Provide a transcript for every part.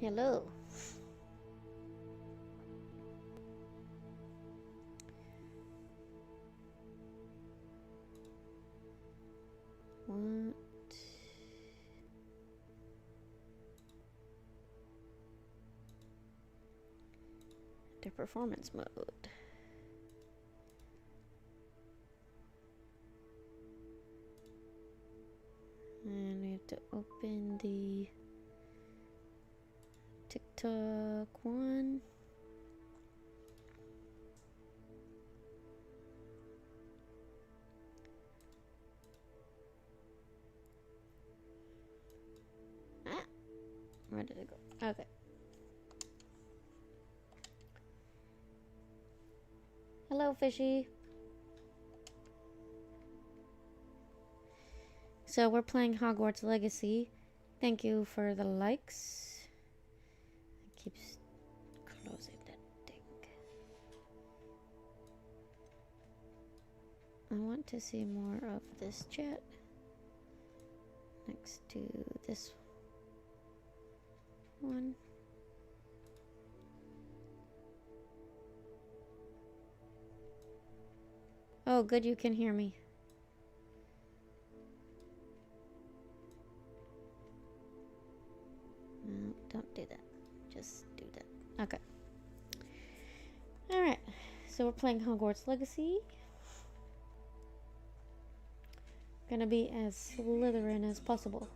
Hello. What? The performance mode. And we have to open the TikTok one. Where did it go? Okay. Hello, fishy. So we're playing Hogwarts Legacy. Thank you for the likes. It keeps closing that thing. I want to see more of this chat next to this one. Oh, good, you can hear me. No, don't do that. Just do that. Okay. Alright. So we're playing Hogwarts Legacy. Gonna be as Slytherin as possible.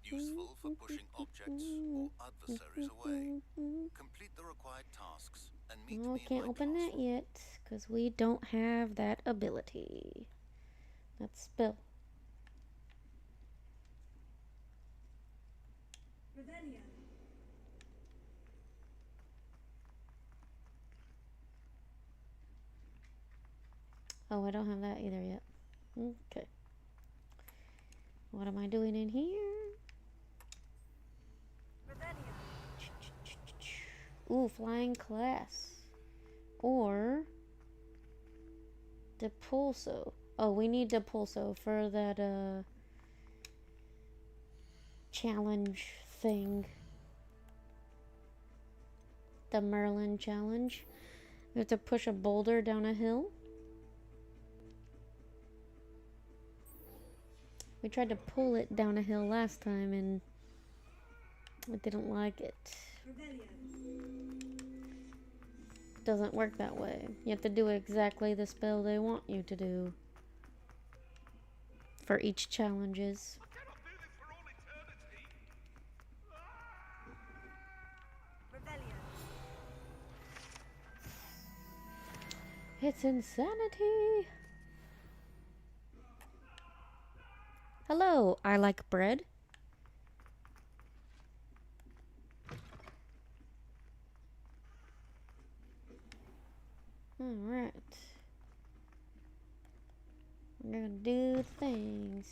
Useful for pushing objects or adversaries away. Complete the required tasks and meet Oh, me can't in my open that classroom. yet, because we don't have that ability. Let's spill. Oh, I don't have that either yet. Okay. What am I doing in here? Ooh, flying class. Or Depulso. Oh, we need Depulso for that challenge thing. The Merlin challenge. We have to push a boulder down a hill. We tried to pull it down a hill last time and it didn't like it. Doesn't work that way. You have to do exactly the spell they want you to do for each challenges. It's insanity. Hello, I like bread. Alright. We're gonna do things.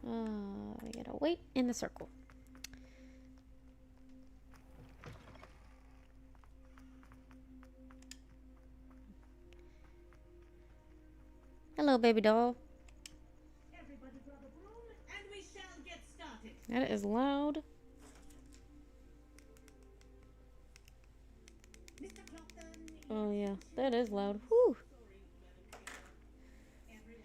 We gotta wait in the circle. Hello, baby doll. Everybody grab a broom and we shall get started. That is loud. Mr. Clopton, Oh yeah, that is loud. Whew. everyone,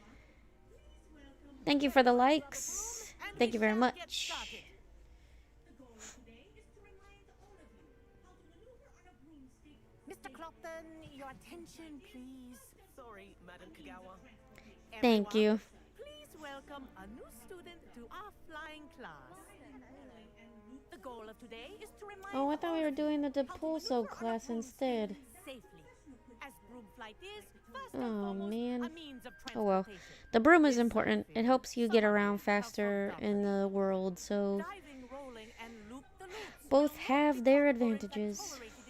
please welcome. Thank you for the likes. Thank you very much. The goal of today is to remind all of you how to maneuver on a broomstick. Mr. Clopton, your attention, please. Sorry, Madam Kagawa. Thank you. Please welcome a new student to our flying class. The goal of today is to remind Oh, I thought we all were of you doing the how to Depulso maneuver on a class broomstick instead. Safely, as broom flight is first and Oh foremost man. a means of Oh well. transportation. The broom is This important. It film, helps you some get of around you have faster in the world, so Diving, rolling, and loop-the-loops both will not have be their tolerated advantages.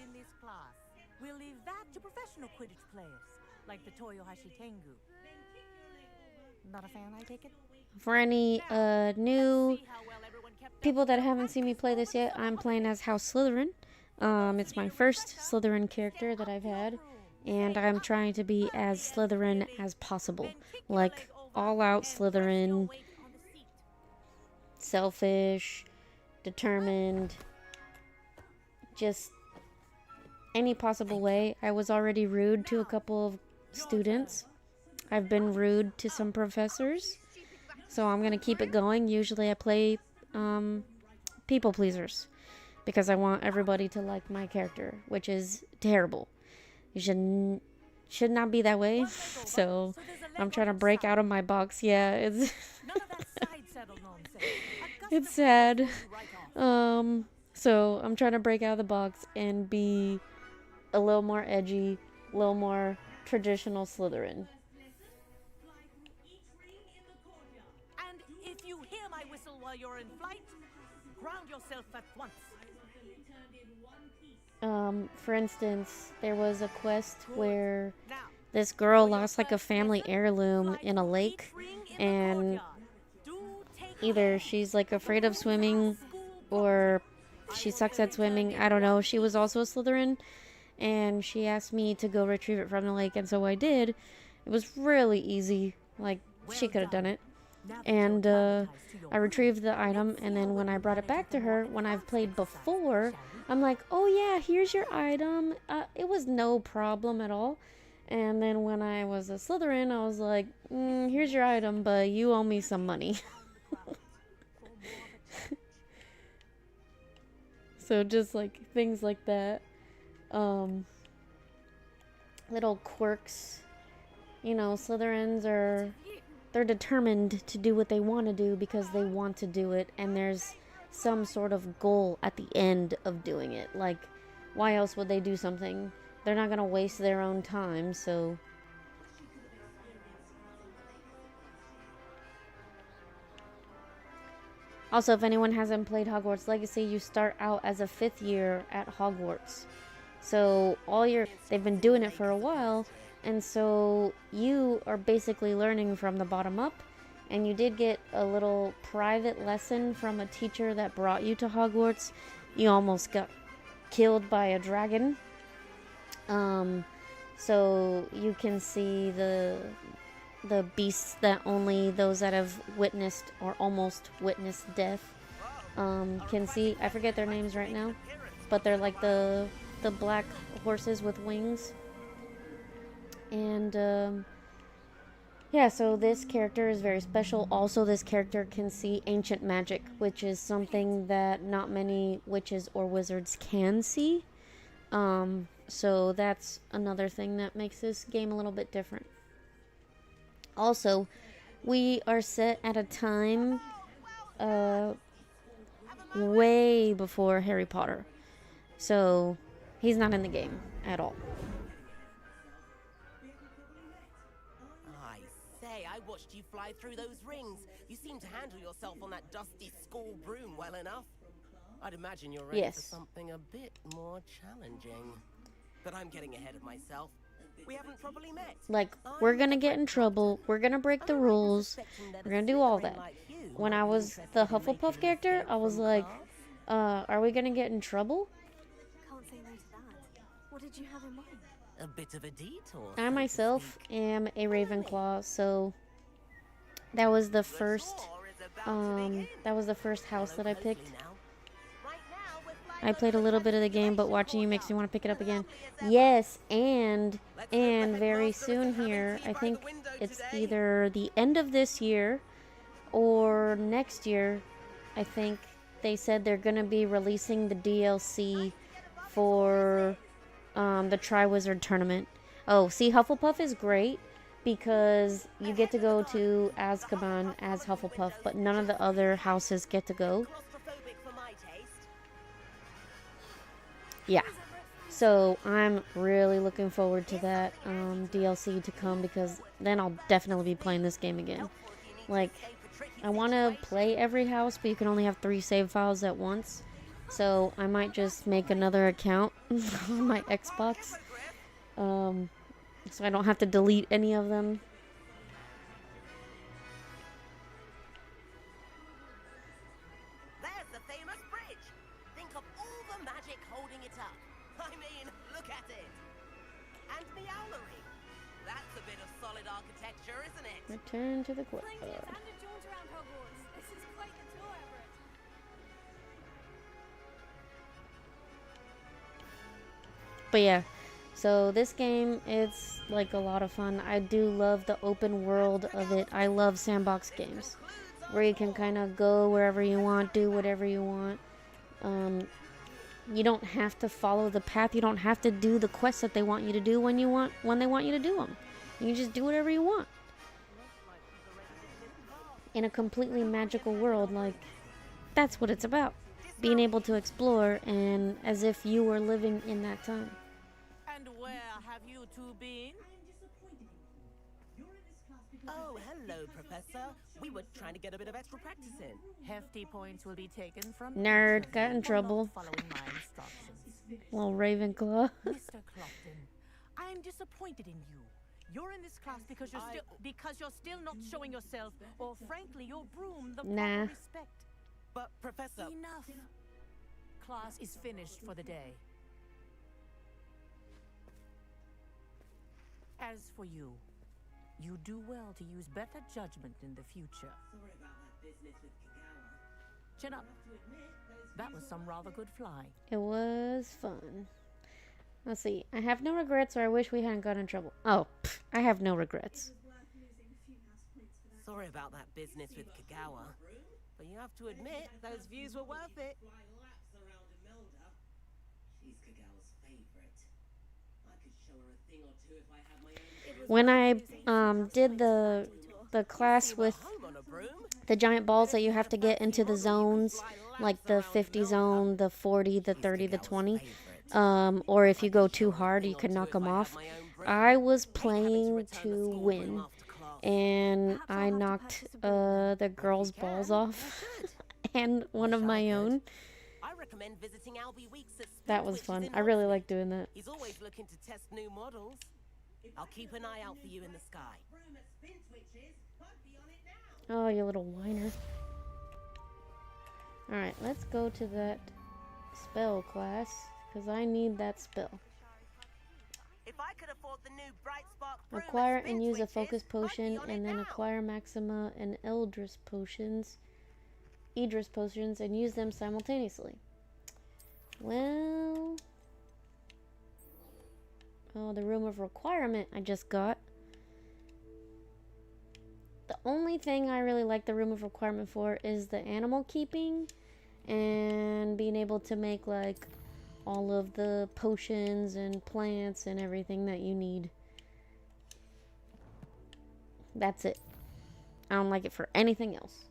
in this class. We'll leave that to professional Quidditch players, like the Toyohashi Tengu. Not a fan, I take it? For any new See how well everyone kept their people that haven't seen me play this yet, I'm playing as House Slytherin. It's my first Slytherin character that I've had, and I'm trying to be as Slytherin as possible. Like, all out Slytherin, weight on the seat. selfish, determined, just any possible way. I was already rude to a couple of students. I've been rude to some professors, so I'm gonna keep it going. Usually I play people pleasers because I want everybody to like my character, which is terrible. You should not be that way. So I'm trying to break out of my box. Yeah, it's None of that side saddle nonsense. it's sad. So I'm trying to break out of the box and be a little more edgy, a little more traditional Slytherin. And if you hear my whistle while you're in flight, ground yourself at once. For instance, there was a quest where Now, this girl lost like a family heirloom in a lake, and either she's like afraid of swimming or she sucks at swimming. I don't know. She was also a Slytherin, and she asked me to go retrieve it from the lake, and so I did. It was really easy. Like, she could have done it. And I retrieved the item, and then when I brought it back to her, when I've played before, I'm like, oh yeah, here's your item. It was no problem at all. And then when I was a Slytherin, I was like, here's your item, but you owe me some money. So just like things like that. Little quirks. You know, Slytherins they're determined to do what they want to do because they want to do it, and there's some sort of goal at the end of doing it. Like, why else would they do something? They're not gonna waste their own time, so... Also, if anyone hasn't played Hogwarts Legacy, you start out as a 5th year at Hogwarts. So, they've been doing it for a while, and so you are basically learning from the bottom up. And you did get a little private lesson from a teacher that brought you to Hogwarts. You almost got killed by a dragon. So you can see the beasts that only those that have witnessed or almost witnessed death can see. I forget their names right now, but they're like the black horses with wings. And yeah, so this character is very special. Also, this character can see ancient magic, which is something that not many witches or wizards can see. So that's another thing that makes this game a little bit different. Also, we are set at a time way before Harry Potter. So he's not in the game at all. I watched you fly through those rings. You seem to handle yourself on that dusty school broom well enough. I'd imagine you're ready for something a bit more challenging. But I'm getting ahead of myself. We haven't properly met. Like, we're gonna get in trouble. We're gonna break the rules. We're gonna do all that. When I was the Hufflepuff character, I was like, are we gonna get in trouble? Can't say no to that. What did you have in mind? A bit of a detour. I myself am a Ravenclaw, so that was the first house that I picked. I played a little bit of the game, but watching you makes me want to pick it up again. Yes, and very soon here, I think it's either the end of this year or next year, I think they said they're going to be releasing the DLC for the Triwizard Tournament. Oh, see, Hufflepuff is great because you get to go to Azkaban as Hufflepuff, but none of the other houses get to go. Yeah. So I'm really looking forward to that DLC to come, because then I'll definitely be playing this game again. Like, I want to play every house, but you can only have 3 save files at once. So I might just make another account on my Xbox, so I don't have to delete any of them. architecture, isn't it? Return to the courtyard. Plenty of time to jaunt around Hogwarts. This is quite the tour, Everett. But yeah, so this game, it's like a lot of fun. I do love the open world of it. I love sandbox games where you can kind of go wherever you want, do whatever you want. You don't have to follow the path. You don't have to do the quests that they want you to do when they want you to do them. You can just do whatever you want in a completely magical world. Like, that's what it's about. Being able to explore and as if you were living in that time. And where have you two been? Oh, hello, Professor. We were trying to get a bit of extra practice in. Hefty points will be taken from Nerd, each of got you in for trouble. not following my instructions. Little Ravenclaw. Mr. Clopton, I am disappointed in you. You're in this class because you're still not showing yourself, or frankly, your broom the Nah. proper respect. But, Professor... Enough. Class is finished for the day. As for you, you do well to use better judgment in the future. Sorry about that business with Kagawa. Chin up. That was some rather good flying. It was fun. Let's see. I have no regrets, or I wish we hadn't got in trouble. Oh, I have no regrets. Sorry about that business with Kagawa. But you have to admit, those views were worth it. She's Kagawa's favorite. I could show her a thing or two if I had my own. When I did the class with Home on a broom. the giant balls that you have to get into the zones, like the 50 zone, the 40, the 30, the 20, or if you go too hard, you can knock them off. I was playing to win, and I knocked the girls' balls off, and one of my own. I recommend visiting Albie Weeks at That was Spintwitches fun. in I really Oxford. like doing that. He's always looking to test new models. I'll keep an eye out for you in the sky. Oh, you little whiner. Alright, let's go to that spell class, because I need that spell. If I could afford the new Bright Spark broom at Acquire and use a Spintwitches, focus I'd be potion, on it and then now. acquire Maxima and Eldris potions, and use them simultaneously. Well... Oh, the Room of Requirement I just got. The only thing I really like the Room of Requirement for is the animal keeping and being able to make like all of the potions and plants and everything that you need. That's it. I don't like it for anything else.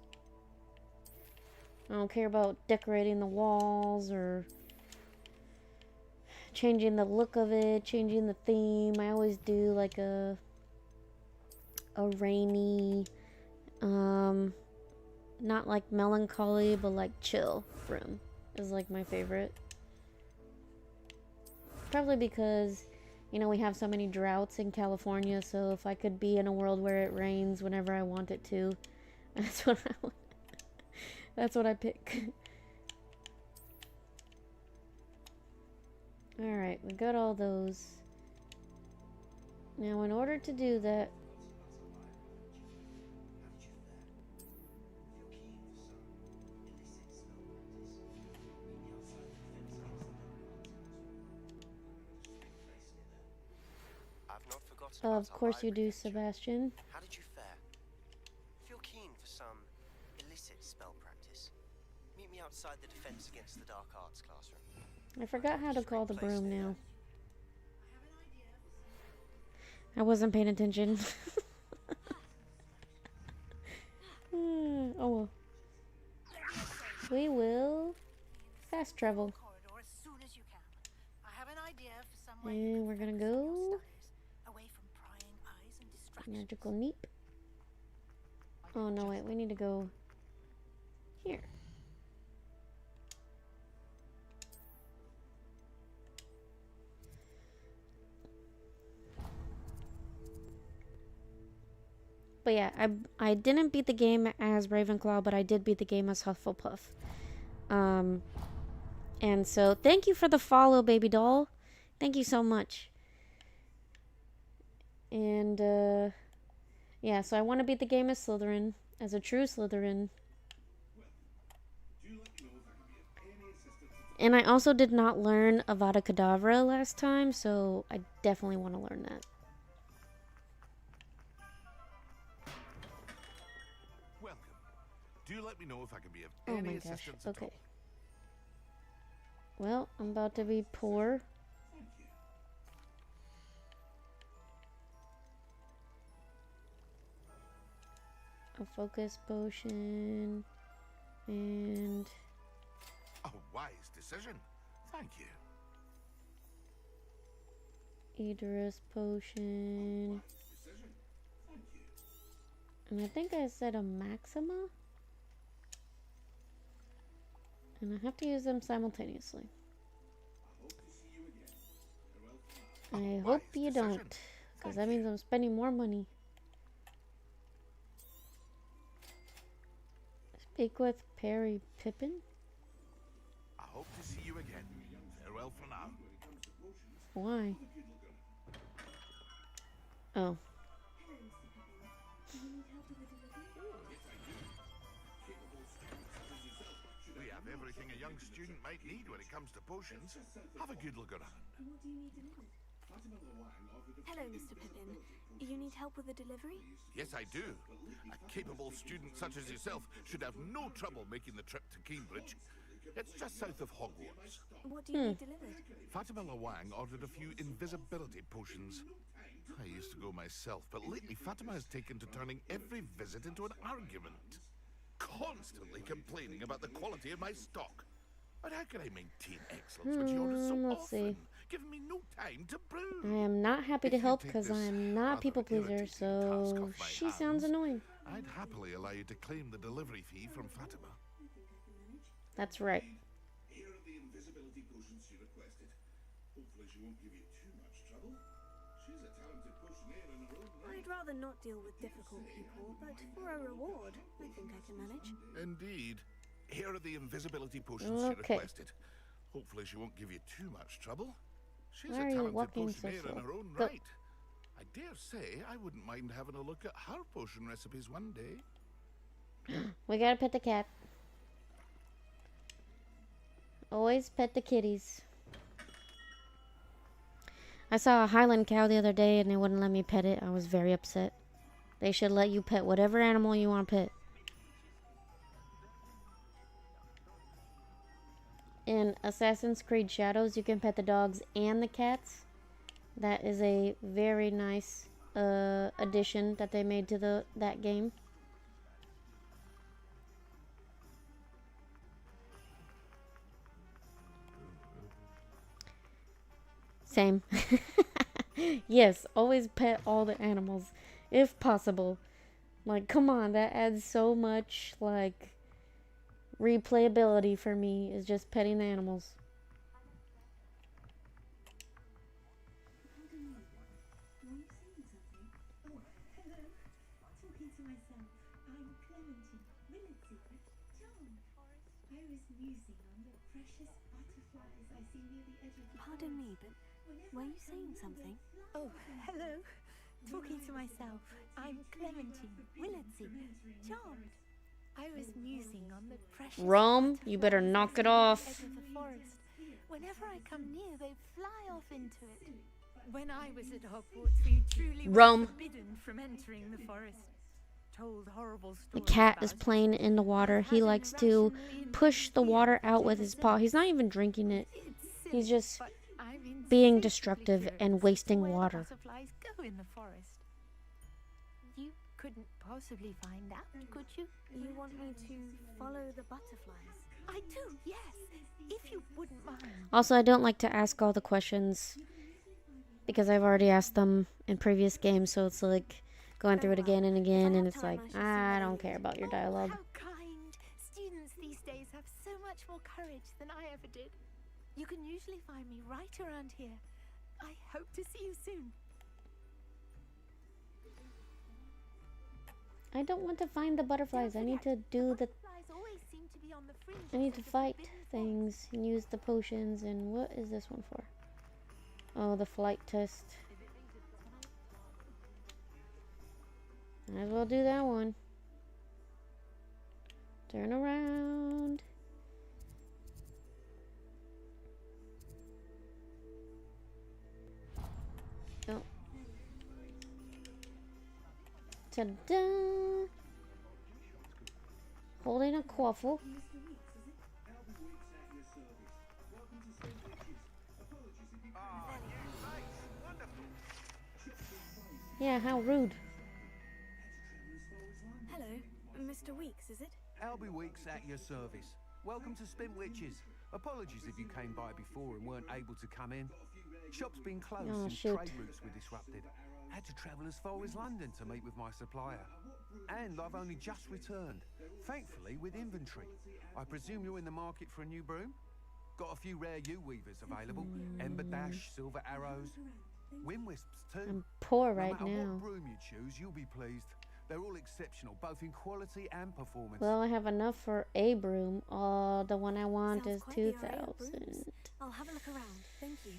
I don't care about decorating the walls or changing the look of it, changing the theme. I always do like a rainy, not like melancholy, but like chill room is like my favorite. Probably because, you know, we have so many droughts in California, so if I could be in a world where it rains whenever I want it to, that's what I pick. Alright, we got all those. Now, in order to do that, I've not forgotten about of our course you library do, venture. Sebastian. How did you fare? If you're keen for some illicit spell practice, meet me outside the Defense Against the Dark Arts classroom. I forgot how to call the Place broom there. now. I wasn't paying attention. Oh well. We will fast travel. Corridor as soon as you can. I have an idea for some way you And can we're gonna focus on your go studies, away from prying eyes and distractions. magical neep. Oh no, wait, we need to go here. But yeah, I didn't beat the game as Ravenclaw, but I did beat the game as Hufflepuff. And so thank you for the follow, baby doll. Thank you so much. And Yeah, so I want to beat the game as Slytherin, as a true Slytherin. And I also did not learn Avada Kedavra last time, so I definitely want to learn that. Welcome. Do let me know if I can be of Oh any my gosh, assistance at okay. all. Well, I'm about to be poor. A focus potion. And... A wise decision. Thank you. Idris potion. And I think I said a Maxima. And I have to use them simultaneously. I hope you don't, because that means I'm spending more money. Speak with Perry Pippin? I hope to see you again. Farewell for now. Why? Oh. We have everything a young student might need when it comes to potions. Have a good look around. Hello, Mr. Pippin. You need help with a delivery? Yes, I do. A capable student such as yourself should have no trouble making the trip to Cambridge. It's just south of Hogwarts. What do you need delivered? Fatima Lawang ordered a few invisibility potions. I used to go myself, but lately Fatima has taken to turning every visit into an argument. Constantly complaining about the quality of my stock. But how can I maintain excellence when she orders so Let's often, see. giving me no time to brew? I am not happy to If you help take because this I'm not a rather people pleaser, irritating task so off my she sounds hands, annoying. I'd happily allow you to claim the delivery fee from Fatima. That's right. Here are the invisibility potions she requested. Hopefully she won't give you too much trouble. She's a talented potioneer in her own right. I'd rather not deal with difficult people, but for a reward, I think I can manage. Indeed. Here are the invisibility potions she Okay. requested. Hopefully she won't give you too much trouble. She's Why a are you talented walking so potioneer in slow? her own Go. right. I dare say I wouldn't mind having a look at her potion recipes one day. We gotta pet the cat. Always pet the kitties. I saw a Highland cow the other day and they wouldn't let me pet it. I was very upset. They should let you pet whatever animal you want to pet. In Assassin's Creed Shadows, you can pet the dogs and the cats. That is a very nice addition that they made to that game. Same. Yes, always pet all the animals if possible. Like, come on, that adds so much, like, replayability for me, is just petting the animals. Pardon me, but were you saying something? Oh, hello. Talking to myself. I'm Clementine, Willardsey, charmed. I was musing on the precious Rome, you better butterflies knock I it see at the off. edge of the forest. Whenever I come near, they fly off into it. When I was at Hogwarts, we truly Rome. were forbidden from entering the forest. Told horrible The stories cat about is it. playing in the water. He Had likes to irrationally push the fear water of out with his paw. He's not even drinking it. It's He's silly, just but I'm being insatiably destructive curious and as to wasting where the water. butterflies go in the forest. You couldn't possibly find out, could you? You want me to follow the butterflies? I do, yes. If you wouldn't mind. Also, I don't like to ask all the questions because I've already asked them in previous games, so it's like going through it again and again, and it's like, I don't care about your dialogue. How kind. Students these days have so much more courage than I ever did. You can usually find me right around here. I hope to see you soon. I don't want to find the butterflies. I need to do the. Butterflies always seem to be on the fringe I need to of the fight forbidden forest. things and use the potions. And what is this one for? Oh, the flight test. Might as well do that one. Turn around. Oh. Ta-da! Holding a quaffle. Yeah, how rude. Hello, Mr. Weeks, is it? Albie Weeks at your service. Welcome to Spin Witches. Apologies if you came by before and weren't able to come in. Shop's been closed Oh, and shoot. trade routes were disrupted. Had to travel as far as London to meet with my supplier. And I've only just returned, thankfully with inventory. I presume you're in the market for a new broom? Got a few rare U-weavers available. Ember Dash, Silver Arrows, Wind Wisps too. I'm poor right No matter now. what broom you choose, you'll be pleased. They're all exceptional, both in quality and performance. Well, I have enough for a broom. The one I want Sounds is quite the array of brooms. 2,000. I'll have a look around. Thank you.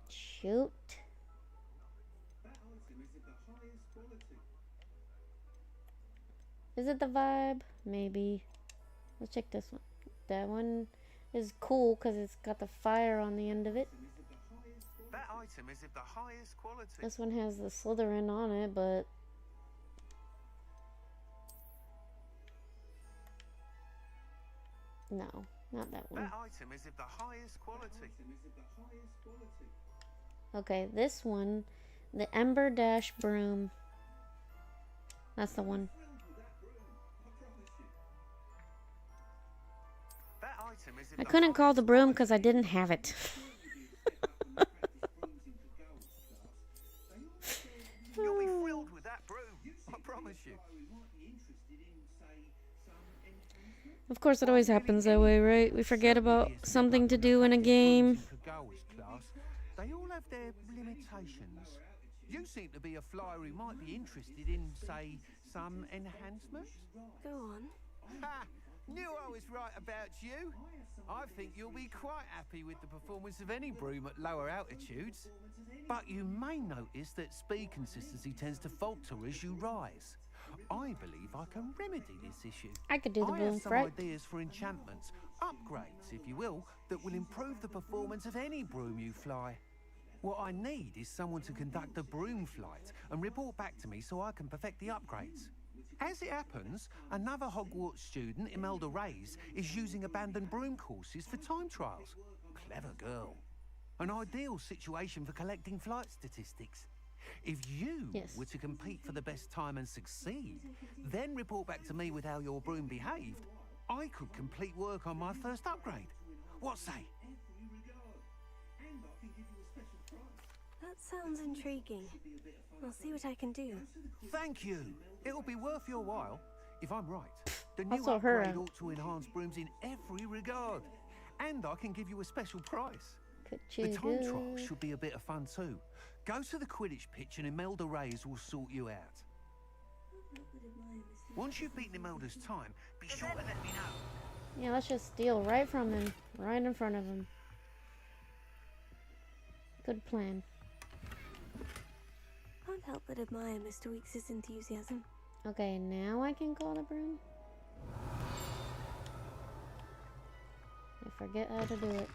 Shoot. Is it the vibe? Maybe. Let's check this one. That one is cool because it's got the fire on the end of it. That item is of the highest quality. This one has the Slytherin on it, but no, not that one. That item is of the highest quality. Okay, this one, the Ember Dash broom. That's the one. That item is of I the couldn't call highest the broom quality. because I didn't have it. You'll be thrilled with that broom, I promise you. Of course, it always happens that way, right? We forget about something to do in a game. Kagawa's class, they all have their limitations. You seem to be a flyer who might be interested in, say, some enhancements. Go on. Ha! Knew I was right about you. I think you'll be quite happy with the performance of any broom at lower altitudes. But you may notice that speed consistency tends to falter as you rise. I believe I can remedy this issue. I could do the I broom have some fright. ideas for enchantments, upgrades, if you will, that will improve the performance of any broom you fly. What I need is someone to conduct a broom flight and report back to me so I can perfect the upgrades. As it happens, another Hogwarts student, Imelda Reyes, is using abandoned broom courses for time trials. Clever girl. An ideal situation for collecting flight statistics. If you were to compete for the best time and succeed, then report back to me with how your broom behaved, I could complete work on my first upgrade. What say? That sounds intriguing. I'll see what I can do. Thank you. It'll be worth your while. If I'm right, the I new saw her upgrade out. ought to enhance brooms in every regard. And I can give you a special price. Could The you time trial do? should be a bit of fun too. Go to the Quidditch pitch and Imelda Reyes will sort you out. Once you've beaten Imelda's time, be sure to let me know. Yeah, let's just steal right from him, right in front of him. Good plan. Can't help but admire Mr. Weeks' enthusiasm. Okay, now I can call the broom. I forget how to do it.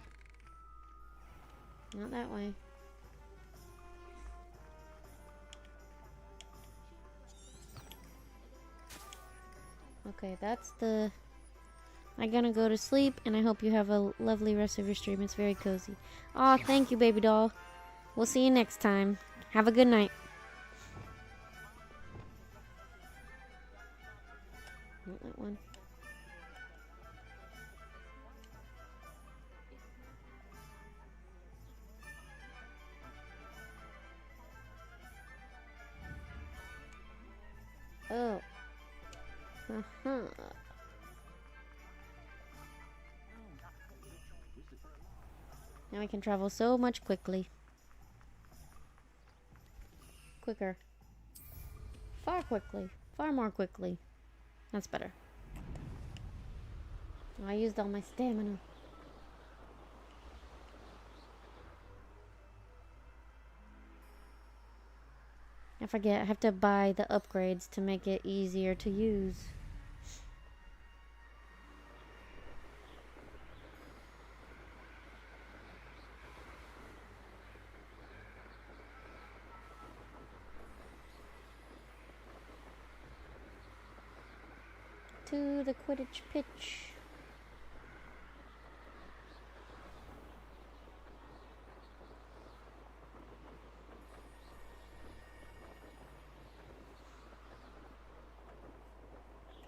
Not that way. Okay, that's the... I'm gonna go to sleep, and I hope you have a lovely rest of your stream. It's very cozy. Aw, thank you, baby doll. We'll see you next time. Have a good night. Not that one. Oh. Uh-huh. Now I can travel so much quicker. Far quickly. Far more quickly. That's better. Oh, I used all my stamina. I forget, I have to buy the upgrades to make it easier to use. To the Quidditch pitch.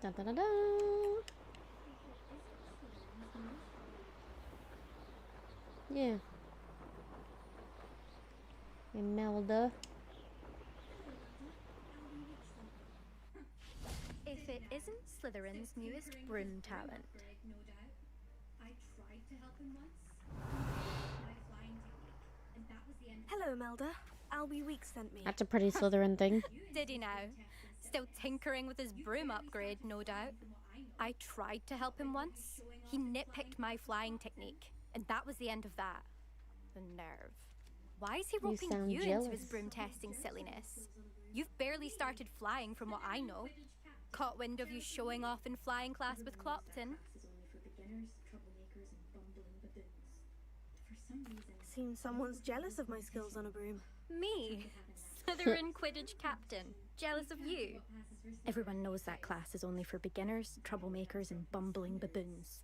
Da da da da. Yeah. Imelda. If it isn't Slytherin's newest broom talent. No doubt. I tried to help him once. My flying technique, and that was the end. Hello, Imelda. Albie Weeks sent me. That's a pretty Slytherin thing. Did he now? Still tinkering with his broom upgrade, no doubt. I tried to help him once. He nitpicked my flying technique, and that was the end of that. The nerve. Why is he roping sound you into his jealous. broom testing silliness? You've barely started flying from what I know. Caught wind of you showing off in flying class with Clopton. Seems someone's jealous of my skills on a broom. Me? Slytherin Quidditch captain. Jealous of you? Everyone knows that class is only for beginners, troublemakers, and bumbling baboons.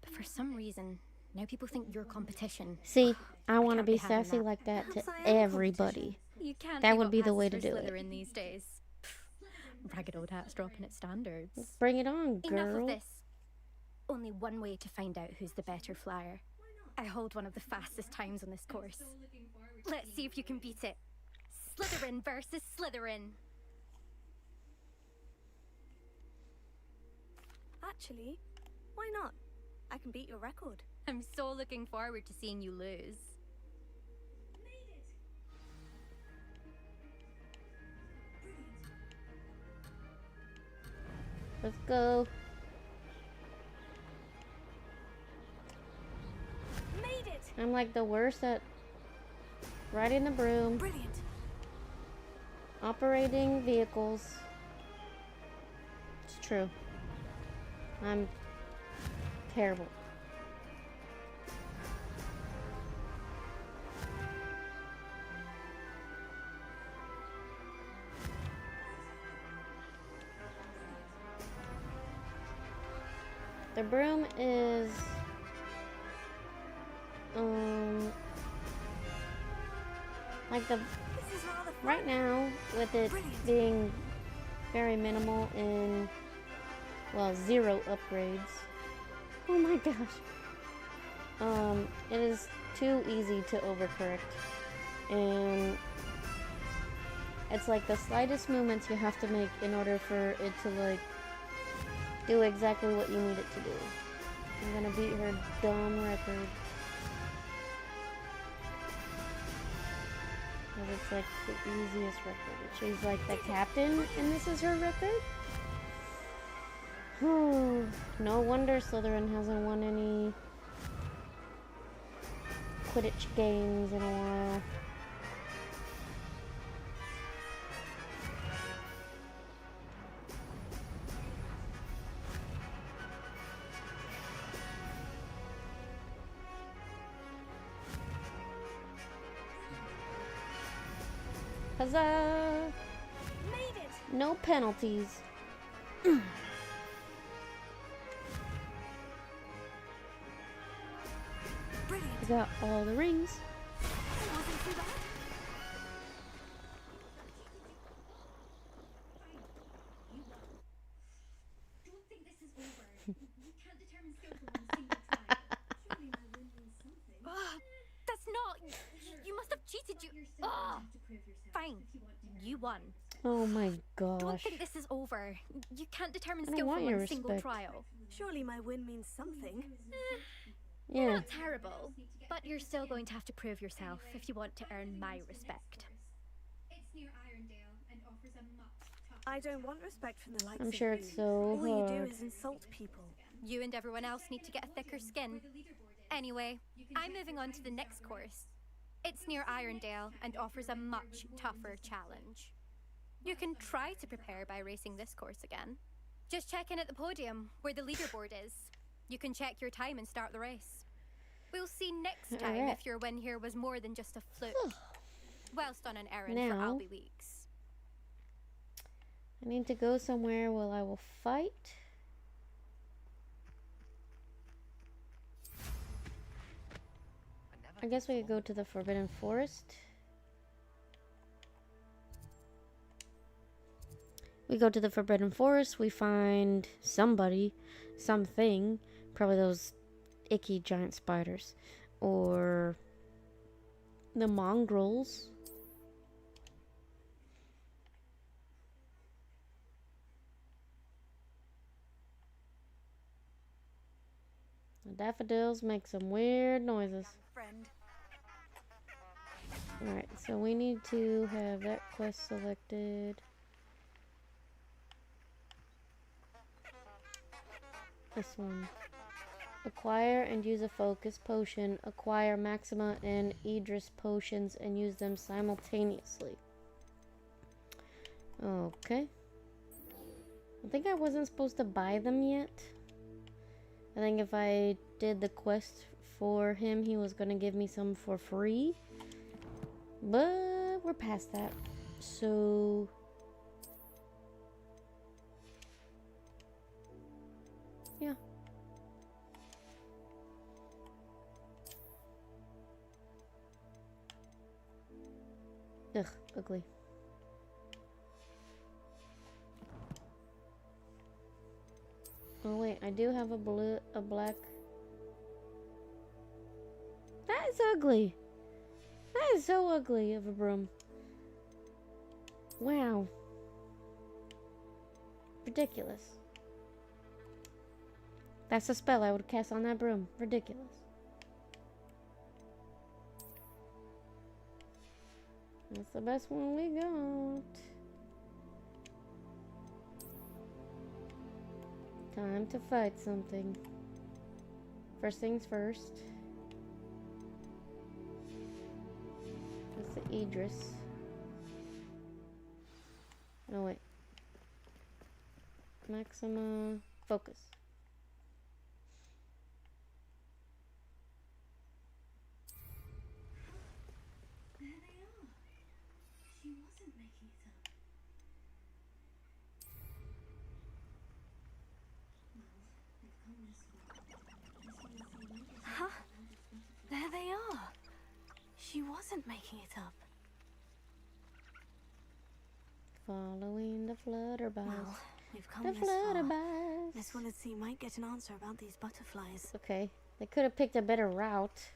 But for some reason, now people think you're competition. See, I want to can't be be having sassy that. like that to Perhaps I am a everybody. You can't That be would what be the passes way to for do it. Slytherin these days. Pff, ragged old hat's dropping its standards. Bring it on, Enough girl. of this. Only one way to find out who's the better flyer. I hold one of the fastest times on this course. Let's see if you can beat it. Slytherin versus Slytherin. Actually, why not? I can beat your record. I'm so looking forward to seeing you lose. Let's go. Made it! I'm like the worst at riding the broom, Brilliant. operating vehicles. It's true. I'm terrible. The broom is like the This is rather fun. right now with it Brilliant. being very minimal in, well, 0 upgrades. Oh my gosh. It is too easy to overcorrect. And it's like the slightest movements you have to make in order for it to like do exactly what you need it to do. I'm gonna beat her dumb record. Because it's like the easiest record. She's like the captain, and this is her record? No wonder Slytherin hasn't won any Quidditch games in a while. Huzzah! Made it! No penalties. Brilliant. I got all the rings. It wasn't too bad. Don't think this is over. You can't determine skills with one single try. Surely my win means something. That's not. You must have cheated. You're still gonna have to prove yourself Fine. if you want to You won. Oh my Don't gosh. think this is over. You can't determine I don't skill want from your one single respect. trial. Surely my win means something. You're Yeah. not terrible, but you're still going to have to prove yourself if you want to earn my respect. It's near Irondale and offers a much tougher. I don't want respect from the likes I'm of sure you. it's so All you do hard. is insult people. You and everyone else need to get a thicker skin. Anyway, I'm moving on to the next course. It's near Irondale and offers a much tougher challenge. You can try to prepare by racing this course again. Just check in at the podium, where the leaderboard is. You can check your time and start the race. We'll see next time if your win here was more than just a fluke. Whilst on an errand for Now, Albie Weeks. I need to go somewhere where I will fight. I guess we could go to the Forbidden Forest. We go to the Forbidden Forest, we find somebody, something, probably those icky giant spiders, or the mongrels. The daffodils make some weird noises. Alright, so we need to have that quest selected. This one. Acquire and use a focus potion. Acquire Maxima and Idris potions and use them simultaneously. Okay. I think I wasn't supposed to buy them yet. I think if I did the quest for him, he was going to give me some for free. But we're past that. So... yeah. Ugh, ugly. Oh wait, I do have a black. That is ugly. That is so ugly of a broom. Wow. Ridiculous. That's a spell I would cast on that broom. Ridiculous. That's the best one we got. Time to fight something. First things first. That's the Idris. Oh wait. Maxima. Focus. There they are. She wasn't making it up. Well, they've come this far. Huh? There they are. She wasn't making it up. Following the flutterbys. Well, we've come the this far. flutterbys. Miss Willardsea might get an answer about these butterflies. Okay. They could have picked a better route.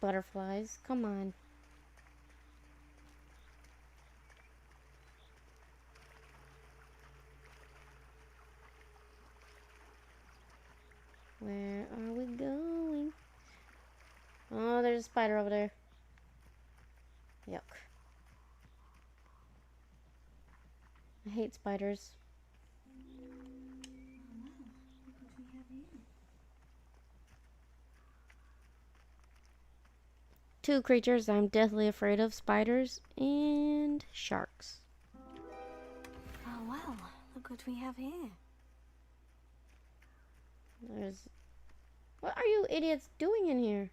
Butterflies. Come on. Where are we going? Oh, there's a spider over there. Yuck. I hate spiders. Two creatures I'm deathly afraid of: spiders and sharks. Oh well, look what we have here. There's... what are you idiots doing in here?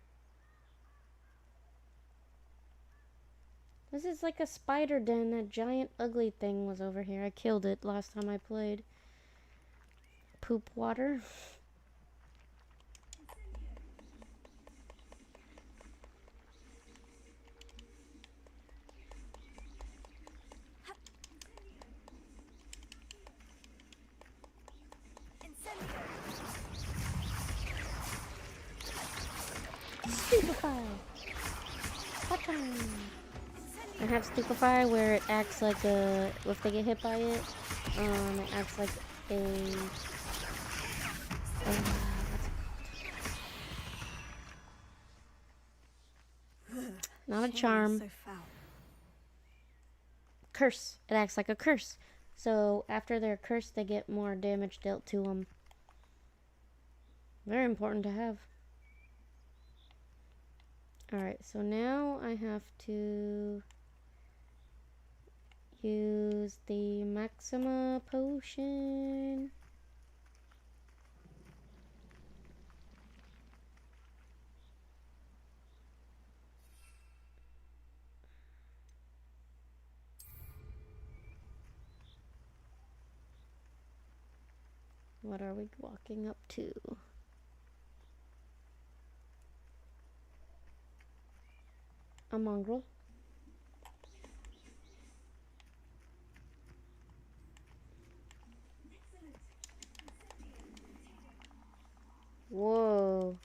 This is like a spider den. That giant ugly thing was over here. I killed it last time I played. Poop water. Stupefy! Button! I have Stupefy where it acts like a... if they get hit by it, it acts like a... what's it called? Not a charm. So foul. Curse. It acts like a curse. So after they're cursed, they get more damage dealt to them. Very important to have. Alright, so now I have to use the Maxima potion. What are we walking up to? A mongrel. Whoa.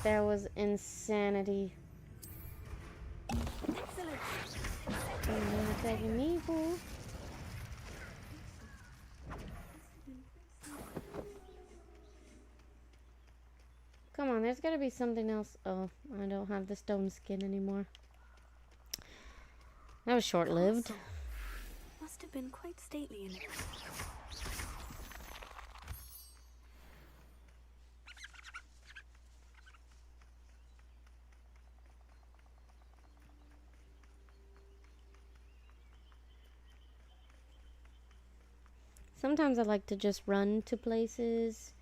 That was insanity. You're not attacking me, fool. Come on, there's gotta be something else. Oh, I don't have the stone skin anymore. That was short-lived. Must have been quite stately in it. Sometimes I like to just run to places.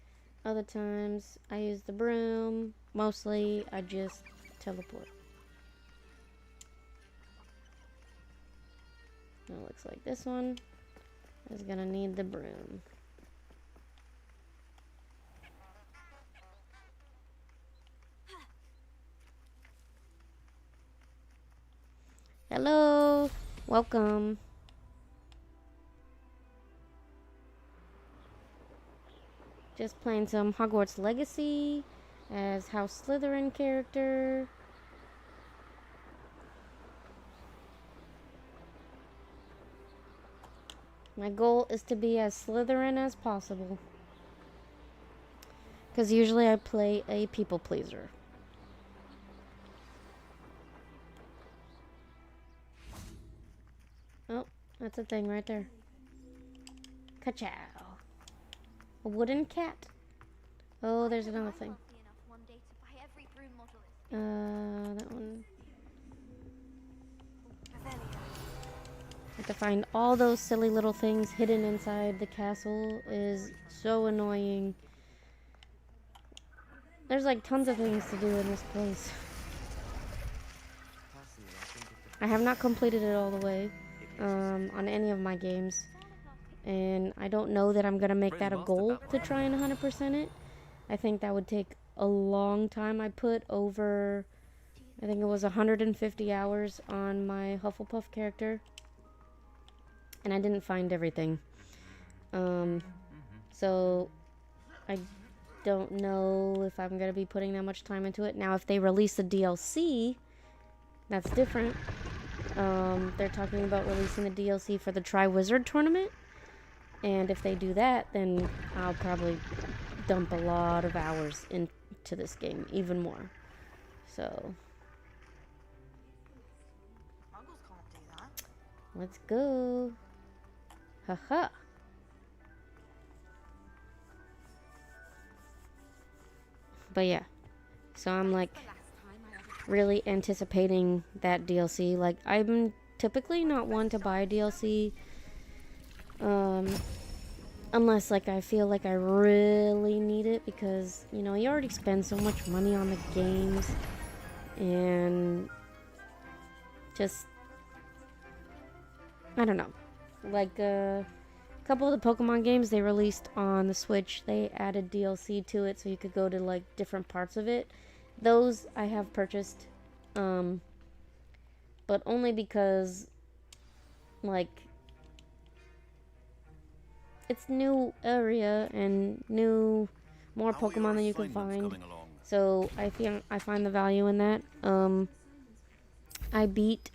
Other times I use the broom. Mostly I just teleport. It looks like this one is gonna need the broom. Hello, welcome. Just playing some Hogwarts Legacy as House Slytherin character. My goal is to be as Slytherin as possible. Because usually I play a people pleaser. Oh, that's a thing right there. Ka-chow. A wooden cat. Oh, there's another thing. That one. Have to find all those silly little things hidden inside the castle is so annoying. There's like tons of things to do in this place. I have not completed it all the way on any of my games. And I don't know that I'm going to make that a goal to try and 100% it. I think that would take a long time. I put over, I think it was 150 hours on my Hufflepuff character. And I didn't find everything. So I don't know if I'm going to be putting that much time into it. Now, if they release the DLC, that's different. They're talking about releasing the DLC for the Triwizard Tournament. And if they do that, then I'll probably dump a lot of hours into this game, even more. So, let's go. Haha. But yeah, so I'm like really anticipating that DLC. Like, I'm typically not one to buy a DLC. Unless like I feel like I really need it, because you know you already spend so much money on the games, and just I don't know, like a couple of the Pokemon games they released on the Switch, they added DLC to it so you could go to like different parts of it. Those I have purchased, but only because like it's new area and more Pokemon than you can find. So I find the value in that. I beat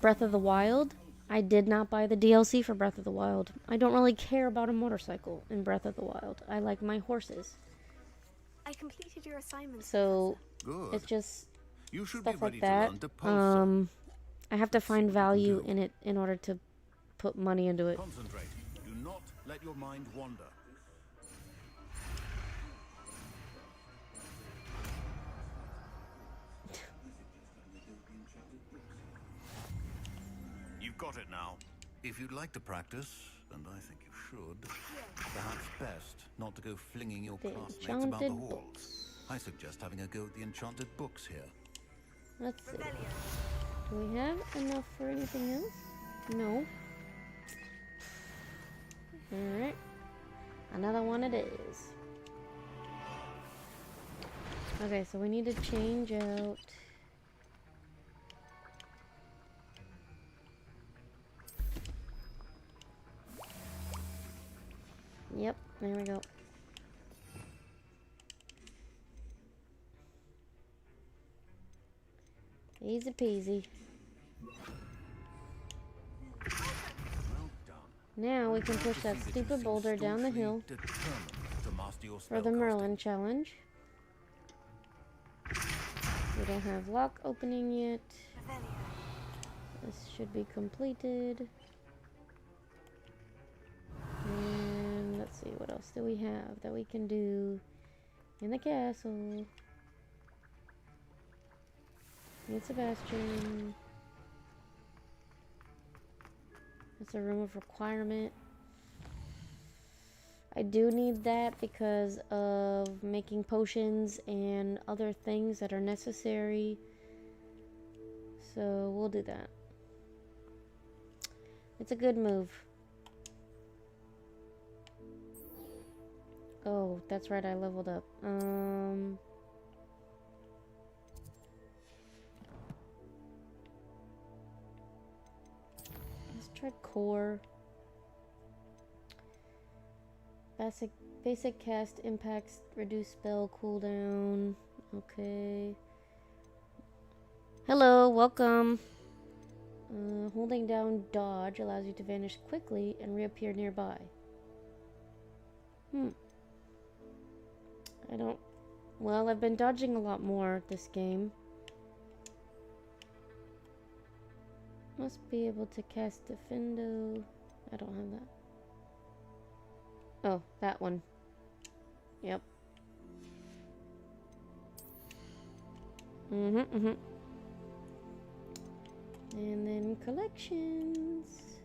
Breath of the Wild. I did not buy the DLC for Breath of the Wild. I don't really care about a motorcycle in Breath of the Wild. I like my horses. I completed your assignment. So Good. it's just You should stuff be ready like that. to learn to pulse. I have to find value in it in order to put money into it. Concentrate. Do not let your mind wander. got it now. If you'd like to practice, and I think you should, perhaps best not to go flinging your The classmates about the enchanted halls. I suggest having a go at the enchanted books here. Let's see. Do we have enough for anything else? No. Alright. Another one it is. Okay, so we need to change out. Yep, there we go. Easy peasy. Now we can push that stupid boulder down the hill for the Merlin challenge. We don't have lock opening yet. This should be completed. And let's see, what else do we have that we can do in the castle? Need Sebastian. It's a room of requirement. I do need that because of making potions and other things that are necessary. So we'll do that. It's a good move. Oh, that's right, I leveled up. Let's try core. Basic cast impacts reduce spell cooldown. Okay. Hello, welcome. Holding down dodge allows you to vanish quickly and reappear nearby. Well, I've been dodging a lot more this game. Must be able to cast Defendo. I don't have that. Oh, that one. Yep. And then collections.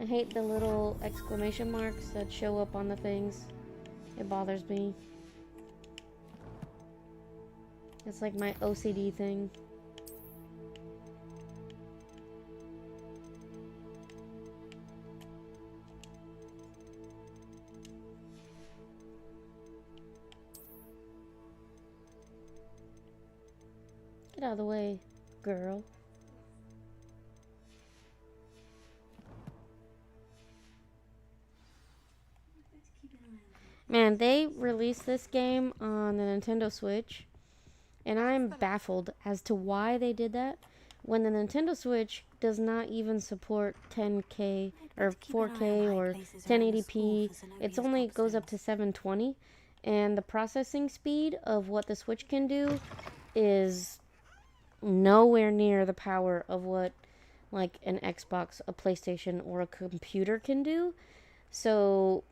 I hate the little exclamation marks that show up on the things. It bothers me. It's like my OCD thing. Get out of the way, girl. Man, they released this game on the Nintendo Switch, and I'm baffled as to why they did that when the Nintendo Switch does not even support 10K or 4K or 1080p. It's only goes up to 720, and the processing speed of what the Switch can do is nowhere near the power of what like an Xbox, a PlayStation, or a computer can do. So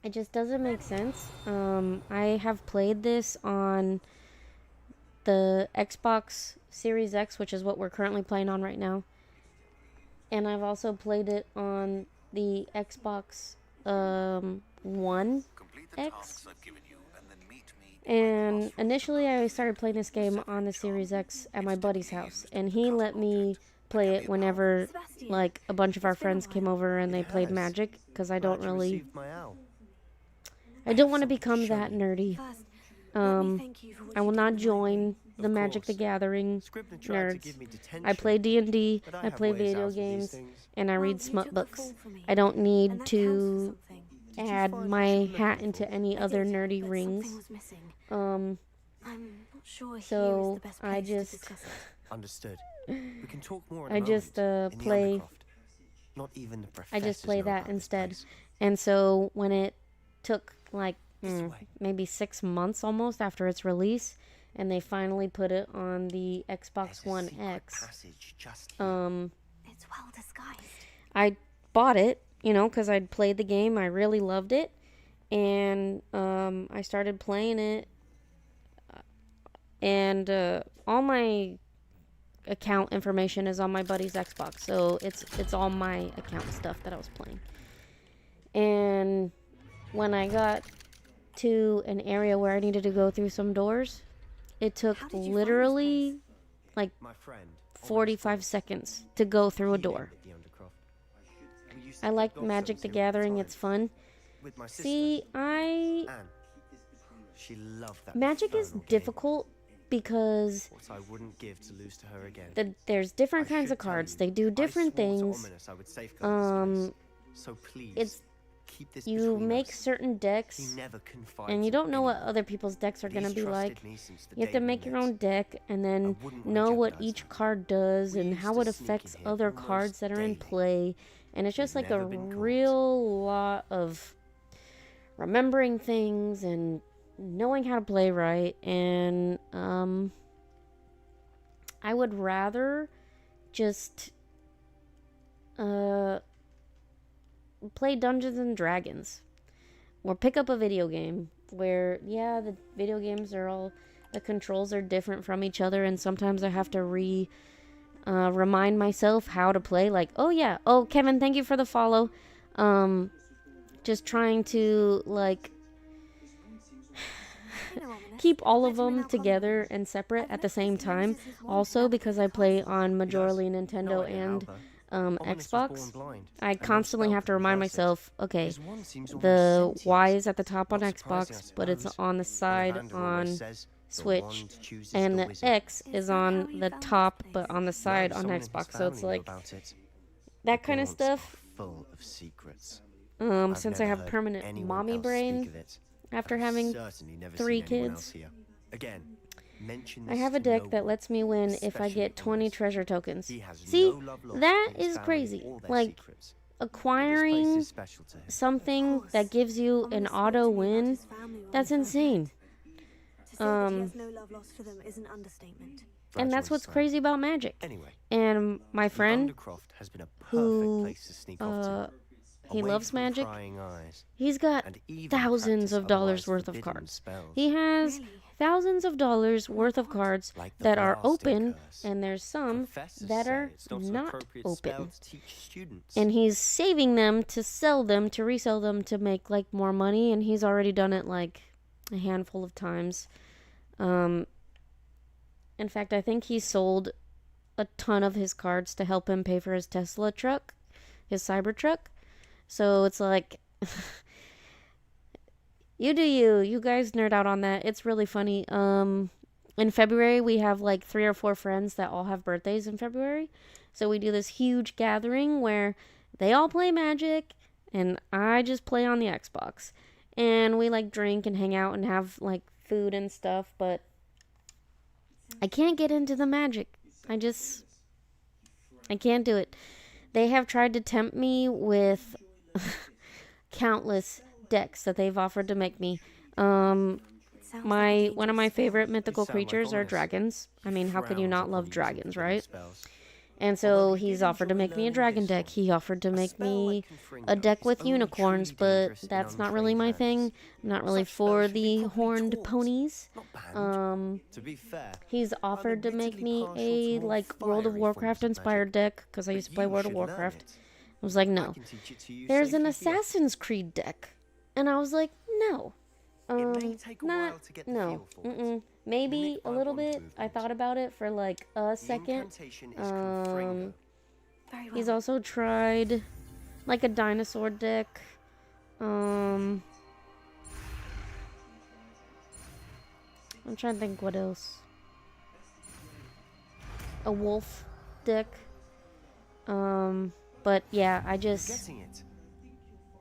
it just doesn't make sense. I have played this on the Xbox Series X, which is what we're currently playing on right now. And I've also played it on the Xbox One X. And initially I started playing this game on the Series X at my buddy's house. And he let me play it whenever like a bunch of our friends came over and they played Magic. Because I don't really... I don't want to become that nerdy. I will not join the Magic the Gathering nerds. I play D&D, I play video games, and I read smut books. I don't need to add my hat into any other nerdy rings. So I just... Understood. We can talk more I just play... Not even the I just play that instead. And so when it took like maybe 6 months almost after its release, and they finally put it on the Xbox One X, It's well disguised. I bought it, you know, because I'd played the game. I really loved it, and I started playing it, and all my account information is on my buddy's Xbox, so it's all my account stuff that I was playing. And when I got to an area where I needed to go through some doors, it took literally like 45 seconds to go through a door. I like Magic the Gathering, it's fun. See, Magic is difficult because there's different kinds of cards. They do different things. You make certain decks, and you don't know what other people's decks are going to be like. You have to make your own deck, and then know what each card does, and how it affects other cards that are in play. And it's just like a real lot of remembering things, and knowing how to play right. And I would rather just play Dungeons and Dragons, or pick up a video game where, yeah, the video games are all, the controls are different from each other, and sometimes I have to remind myself how to play. Like, oh yeah, oh Kevin, thank you for the follow. Just trying to like keep all of them together and separate at the same time. Also, because I play on majorly Nintendo and Xbox, I constantly have to remind myself, okay, the Y is at the top on Xbox, but it's on the side on Switch, and the X is on the top but on the side on Xbox. So it's like that kind of stuff. Since I have permanent mommy brain after having 3 kids, I have a deck that lets me win if I get 20 treasure tokens. See, that is crazy. Like, acquiring something that gives you an auto win, that's insane. And that's what's crazy about Magic. And my friend, who he loves Magic, he's got thousands of dollars worth of cards. He has thousands of dollars worth of cards that are open, and there's some that are not open. And he's saving them to sell them, to resell them, to make like more money, and he's already done it like a handful of times. In fact, I think he sold a ton of his cards to help him pay for his Tesla truck, his Cybertruck. So it's like, you do you. You guys nerd out on that. It's really funny. In February, we have like 3 or 4 friends that all have birthdays in February. So we do this huge gathering where they all play Magic, and I just play on the Xbox. And we like drink and hang out and have like food and stuff, but I can't get into the Magic. I can't do it. They have tried to tempt me with countless decks that they've offered to make me. One of my favorite mythical creatures are dragons. I mean, how could you not love dragons, right? And so he's offered to make me a dragon deck. He offered to make me a deck with unicorns, but that's not really my thing. I'm not really for the horned ponies. He's offered to make me a like World of Warcraft inspired deck, because I used to play World of Warcraft. I was like, no. There's an Assassin's Creed deck, and I was like, no. Maybe a little bit. I thought about it for like a second. He's also tried like a dinosaur deck. I'm trying to think what else. A wolf deck. But yeah,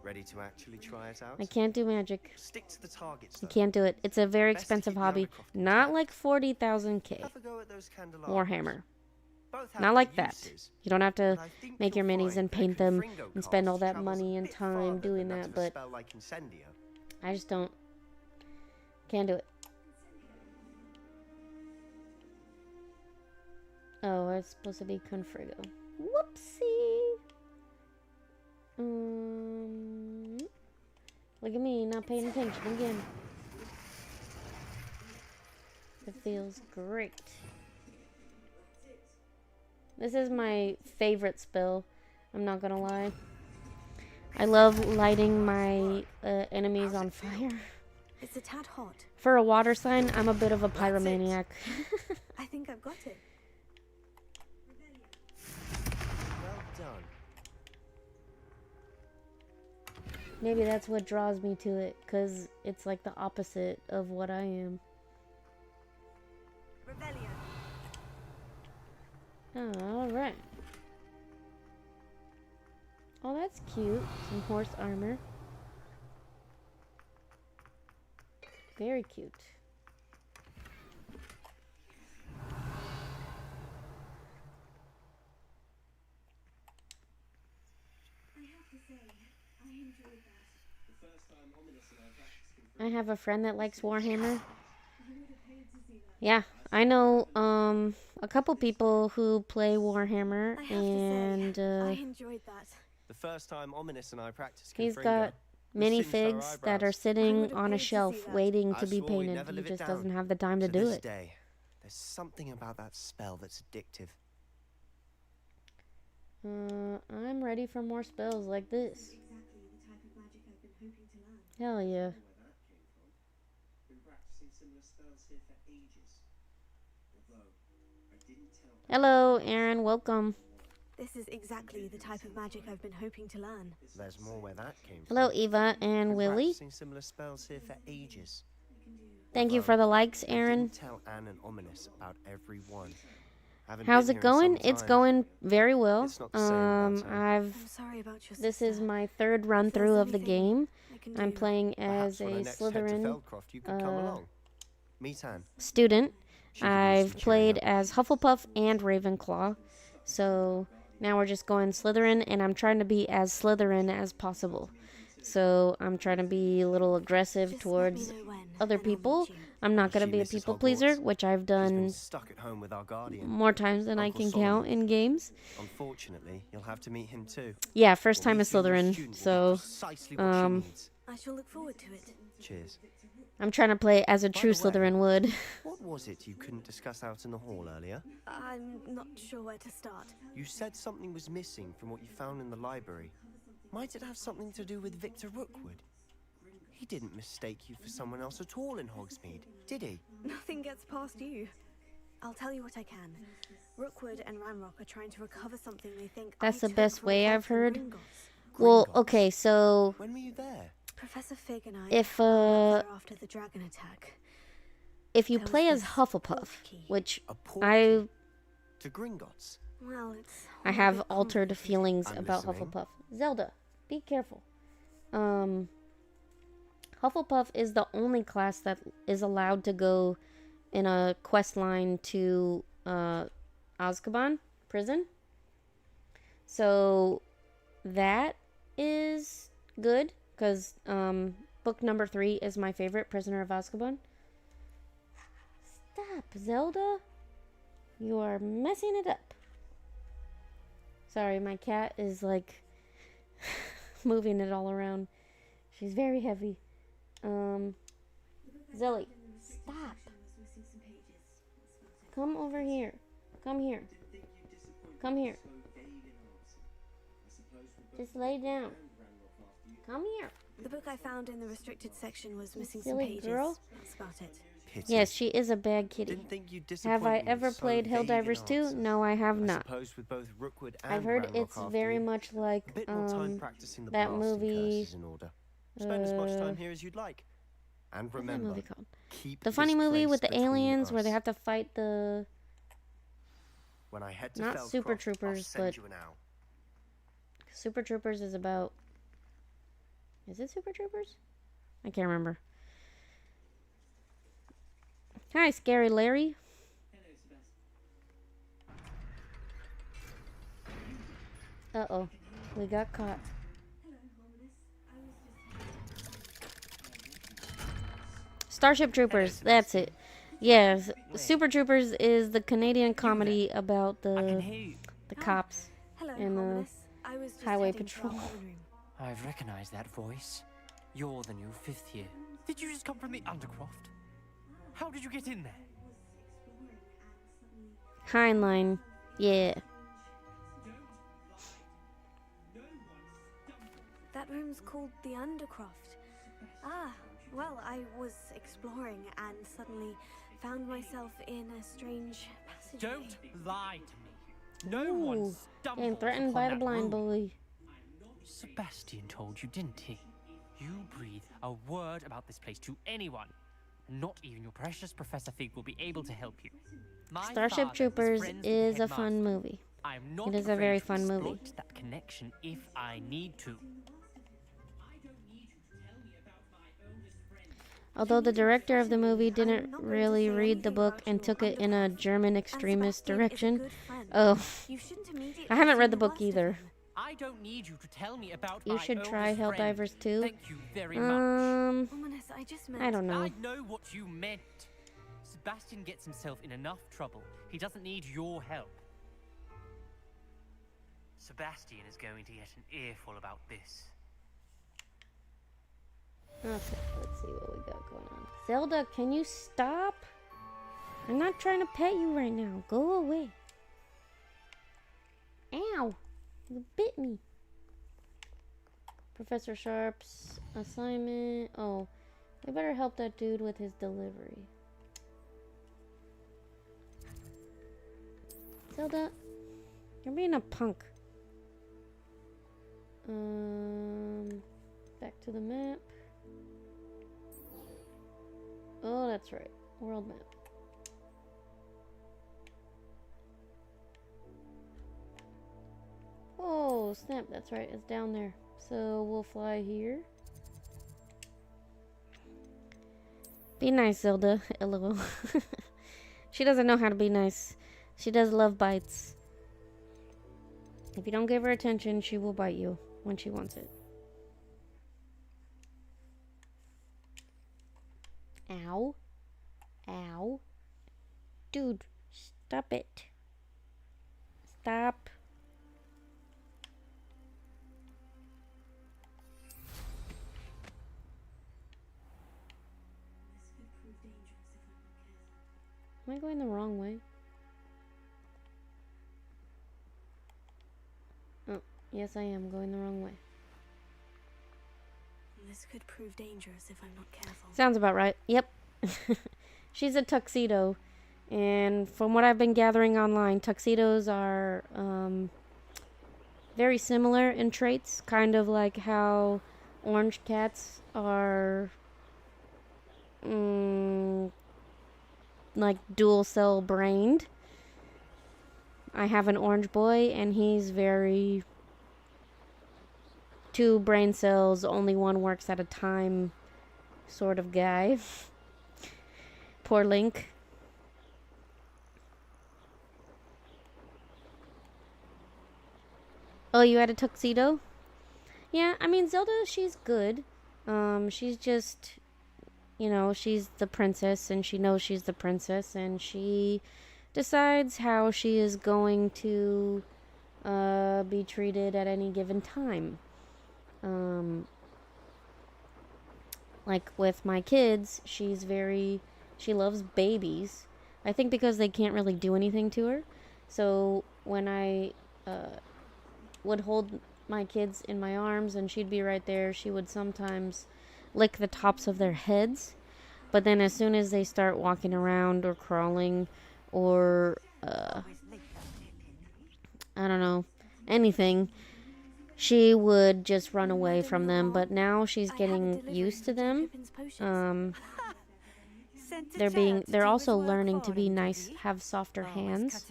Ready to actually try it out? I can't do Magic. Stick to the targets, I can't do it. It's a very expensive hobby. Not like 40,000k. Warhammer. Not like that. You don't have to make your minis and paint them and spend all that money and time doing that, but I just can't do it. Oh, it's supposed to be Confrigo. Whoopsie. Look at me, not paying attention again. It feels great. This is my favorite spell. I'm not gonna lie. I love lighting my enemies on fire. It's a tad hot. For a water sign, I'm a bit of a pyromaniac. I think I've got it. Well done. Maybe that's what draws me to it, because it's like the opposite of what I am. Alright. Oh, that's cute. Some horse armor. Very cute. I have a friend that likes Warhammer. Yeah, I know a couple people who play Warhammer, and I enjoyed that. The first time Ominous and I practiced he's Confringo, got we singed minifigs our that are eyebrows. sitting on a shelf waiting I to be swore we'd painted. never He live it just down. doesn't have the time to do this it. Day, there's something about that spell that's addictive. I'm ready for more spells like this. Hell yeah. Hello, Aaron. Welcome. This is exactly the type of magic I've been hoping to learn. There's more where that came Hello, from. Eva and Been Willie. practicing similar spells here for ages. Thank you for the likes, Aaron. Didn't tell Anne and Ominous about every one. Haven't How's been it here in going? some It's time. going very well. It's not the same without her. I'm sorry about your This is my third run through of the game. can I'm do. playing as Perhaps when I a next head to Slytherin Feldcroft, you could come along. Meet Anne. student. She could use I've some played cheering up. as Hufflepuff and Ravenclaw. So now we're just going Slytherin, and I'm trying to be as Slytherin as possible. So I'm trying to be a little aggressive towards other people. I'm not going to She be a misses people Hogwarts. pleaser, which I've She's been done stuck at home with our guardian. more times than I Uncle can Solomon. count in games. Unfortunately, you'll have to meet him too. Yeah, first But time we as feel your Slytherin, student will be so precisely what she needs. I shall look forward to it. Cheers. I'm trying to play as a By true the way, Slytherin would. What was it you couldn't discuss out in the hall earlier? I'm not sure where to start. You said something was missing from what you found in the library. Might it have something to do with Victor Rookwood? He didn't mistake you for someone else at all in Hogsmeade, did he? Nothing gets past you. I'll tell you what I can. Rookwood and Ranrock are trying to recover something they think That's I the best took way from I've heard. Gringotts. Well, okay, so When were you there? Professor Fig and I if were there after the dragon attack. if you There was play as this Hufflepuff, key. which A port I to Gringotts. Well, it's I all a have bit altered complicated. feelings I'm about listening. Hufflepuff. Zelda, be careful. Hufflepuff is the only class that is allowed to go in a quest line to Azkaban prison. So that is good because book number 3 is my favorite, Prisoner of Azkaban. Stop, Zelda. You are messing it up. Sorry, my cat is like moving it all around. She's very heavy. Zelly, stop. Come over here. Come here. Come here. Just lay down. Come here. The book I found in the restricted section was missing some Silly pages. girl. That's about it. Pity. Yes, she is a bad kitty. Didn't think you'd Have I disappoint me ever with so played vague in Helldivers 2? answers. No, I have I not. suppose with both Rookwood and I've heard Ranrock it's after very you, much a like bit more time practicing the that blasting movie. curses in order. Spend as much uh, time here as you'd like. And What's that remember, movie called? keep The this funny movie place with the between aliens where they us. have to fight the When I head to not Feldcroft, Super I'll Troopers, send but you an owl. Super Troopers is about. Is it Super Troopers? I can't remember. Hi, Scary Larry. Uh-oh. We got caught. Starship Troopers. That's it. Yes. Super Troopers is the Canadian comedy about the cops Hello, and the Homeless. I was just highway heading to our patrol. common room. I've recognized that voice. You're the new 5th year. Did you just come from the Undercroft? How did you get in there? Heinlein. Yeah. room's called the Undercroft. Ah, well, I was exploring and suddenly found myself in a strange passageway. Don't lie to me. No one Ooh, stumbled getting threatened upon by the that blind room. boy. Sebastian told you, didn't he? You breathe a word about this place to anyone, and not even your precious Professor Fig will be able to help you. My Starship father and his Troopers friends, the is a headmaster. fun movie. I am not It is a afraid very to fun movie. exploit that connection if I need to. Although the director of the movie didn't really read the book and took it in a German extremist direction. Oh, I haven't read the book either. I don't need you to tell me about You my should try oldest friend. Helldivers 2. Thank you very much. I don't know. I know what you meant. Sebastian gets himself in enough trouble. He doesn't need your help. Sebastian is going to get an earful about this. Okay, let's see what we got going on. Zelda, can you stop? I'm not trying to pet you right now. Go away. Ow! You bit me. Professor Sharp's assignment. Oh, we better help that dude with his delivery. Zelda, you're being a punk. Back to the map. Oh, that's right. World map. Oh, snap. That's right. It's down there. So we'll fly here. Be nice, Zelda. LOL. She doesn't know how to be nice. She does love bites. If you don't give her attention, she will bite you when she wants it. Ow. Ow. Dude, stop it. Stop. Am I going the wrong way? Oh, yes I am going the wrong way. This could prove dangerous if I'm not careful. Sounds about right. Yep. She's a tuxedo. And from what I've been gathering online, tuxedos are very similar in traits. Kind of like how orange cats are like dual cell brained. I have an orange boy and he's very 2 brain cells, only one works at a time sort of guy. Poor Link. Oh, you had a tuxedo? Yeah, I mean, Zelda, she's good. She's just, you know, she's the princess and she knows she's the princess and she decides how she is going to be treated at any given time. Like with my kids, she loves babies. I think because they can't really do anything to her. So when I would hold my kids in my arms and she'd be right there, she would sometimes lick the tops of their heads. But then as soon as they start walking around or crawling or I don't know, anything, she would just run away from them. But now she's getting used to them. They're also learning to be nice, have softer hands.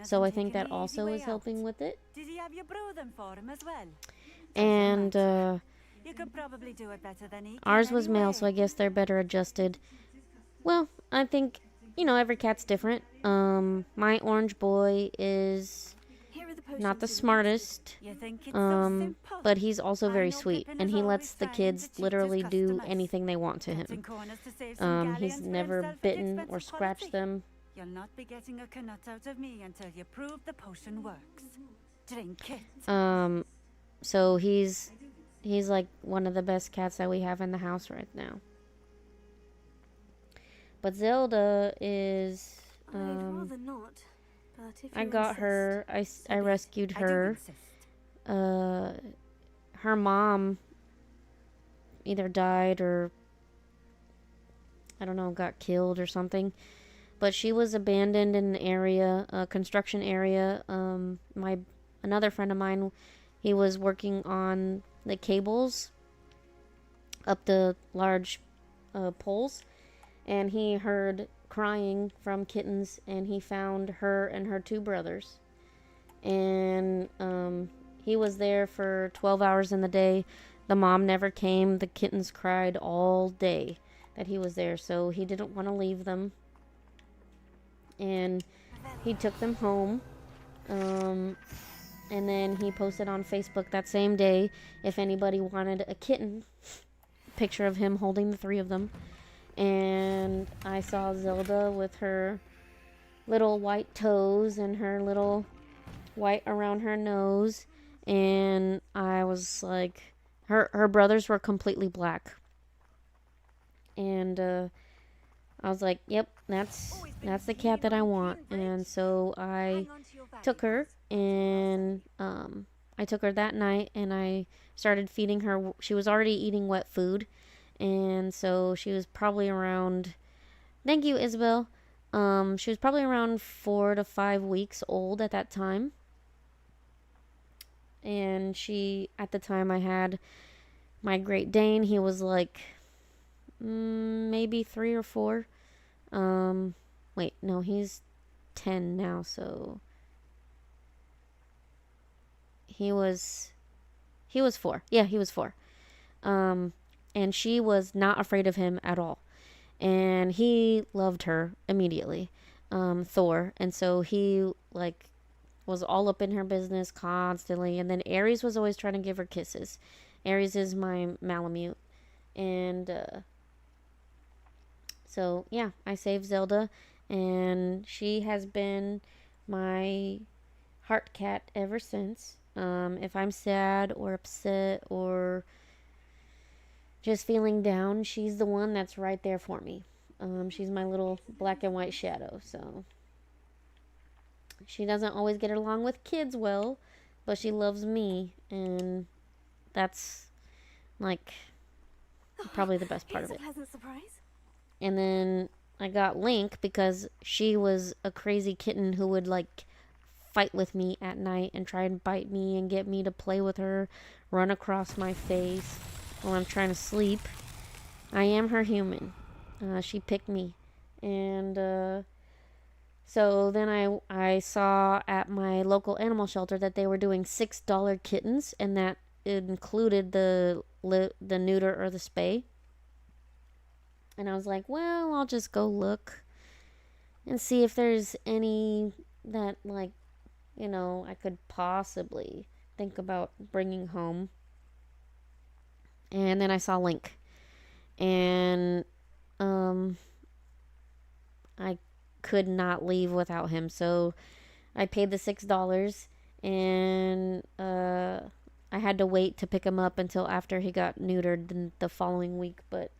So I think that also is helping with it. Did he have your brother for him as well? And You could probably do it better than he ours can was male, anyway. so I guess they're better adjusted. Well, I think, you know, every cat's different. My orange boy is not the smartest, You think it's so simple? but he's also very I know sweet, Pippin and has he always lets the signed kids the cheapest literally do customers. anything they want to Cutting him. corners to save some He's galleons for never himself at bitten expense or of scratched quality. them. You'll not be getting a canut out of me until you prove the potion works. Drink it. So he's like one of the best cats that we have in the house right now. But Zelda is I'd rather not. But if I you got insist. her. I rescued her. Her mom either died or, I don't know, got killed or something. But she was abandoned in an area, a construction area. Another friend of mine, he was working on the cables up the large poles, and he heard crying from kittens, and he found her and her 2 brothers. And he was there for 12 hours in the day. The mom never came. The kittens cried all day that he was there, so he didn't want to leave them. And he took them home. And then he posted on Facebook that same day if anybody wanted a kitten. Picture of him holding the 3 of them. And I saw Zelda with her little white toes and her little white around her nose. And I was like, her brothers were completely black. And I was like, yep, that's the cat that I want. And so I took her, and I took her that night, and I started feeding her. She was already eating wet food, and so she was probably around, thank you, Isabel. She was probably around 4 to 5 weeks old at that time. And at the time I had my Great Dane. He was like maybe 3 or 4. Wait, no, he's 10 now, so he was 4. Yeah, he was 4. And she was not afraid of him at all. And he loved her immediately, Thor. And so he, like, was all up in her business constantly. And then Ares was always trying to give her kisses. Ares is my Malamute. And, so, yeah, I saved Zelda. And she has been my heart cat ever since. If I'm sad or upset or just feeling down, she's the one that's right there for me. She's my little black and white shadow, so she doesn't always get along with kids well, but she loves me, and that's like probably the best part of it. It's a pleasant surprise. And then I got Link because she was a crazy kitten who would like fight with me at night and try and bite me and get me to play with her, run across my face while I'm trying to sleep. I am her human. She picked me. And so then I saw at my local animal shelter that they were doing $6 kittens, and that included the neuter or the spay. And I was like, well, I'll just go look and see if there's any that, like, you know, I could possibly think about bringing home. And then I saw Link. And I could not leave without him. So I paid the $6, and I had to wait to pick him up until after he got neutered the following week. But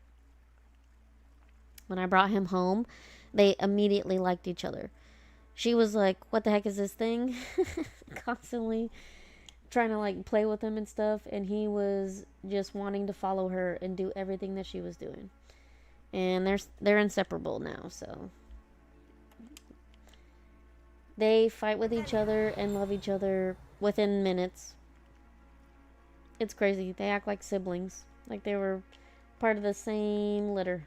when I brought him home, they immediately liked each other. She was like, what the heck is this thing? Constantly trying to like play with him and stuff, and he was just wanting to follow her and do everything that she was doing. And they're inseparable now, so they fight with each other and love each other within minutes. It's crazy. They act like siblings, like they were part of the same litter.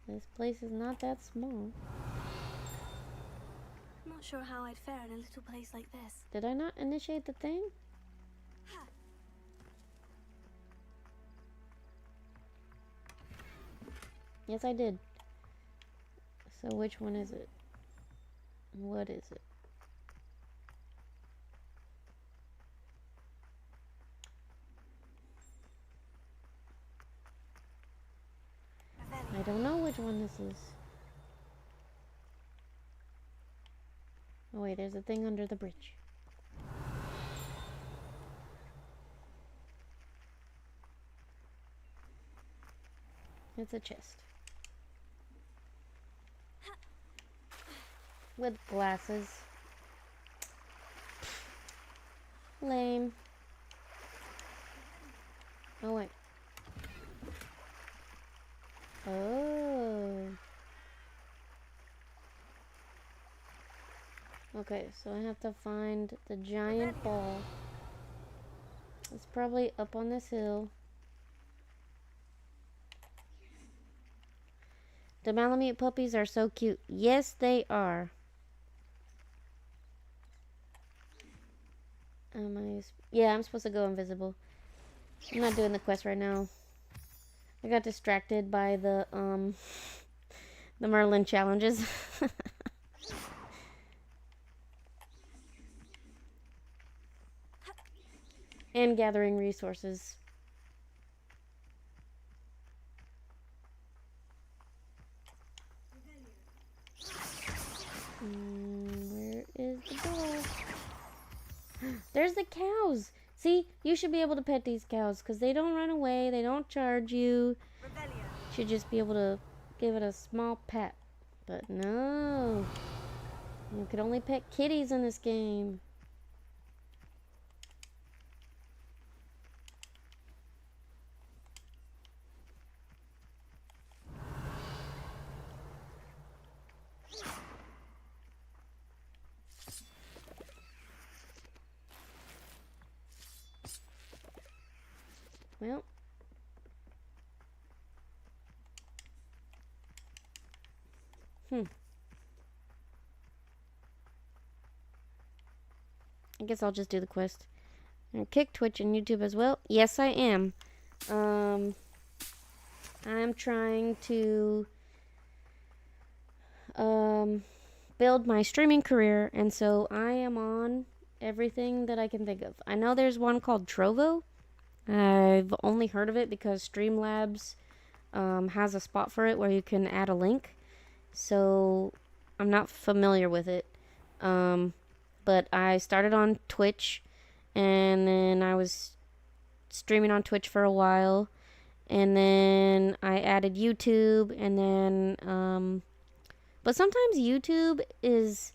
This place is not that small. I'm not sure how I'd fare in a little place like this. Did I not initiate the thing? Yes, I did. So which one is it? What is it? I don't know which one this is. Oh wait, there's a thing under the bridge. It's a chest. with glasses. Lame. Oh, wait. Oh. Okay, so I have to find the giant ball. It's probably up on this hill. The Malamute puppies are so cute. Yes, they are. Yeah, I'm supposed to go invisible. I'm not doing the quest right now. I got distracted by the Merlin challenges. And gathering resources. Where is the ball? There's the cows. See, you should be able to pet these cows because they don't run away. They don't charge you. You should just be able to give it a small pet. But no. You can only pet kitties in this game. Well. I guess I'll just do the quest. And kick Twitch and YouTube as well. Yes, I am. I'm trying to build my streaming career, and so I am on everything that I can think of. I know there's one called Trovo. I've only heard of it because Streamlabs has a spot for it where you can add a link. So I'm not familiar with it. But I started on Twitch, and then I was streaming on Twitch for a while, and then I added YouTube, and then but sometimes YouTube is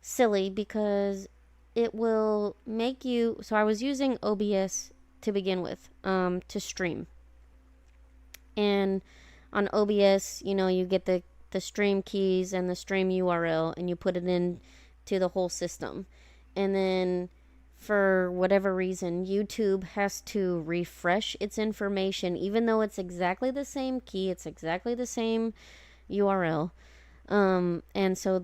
silly because it will make you, so I was using OBS to begin with, to stream. And on OBS, you know, you get the stream keys and the stream URL, and you put it in to the whole system. And then for whatever reason, YouTube has to refresh its information, even though it's exactly the same key, it's exactly the same URL. And so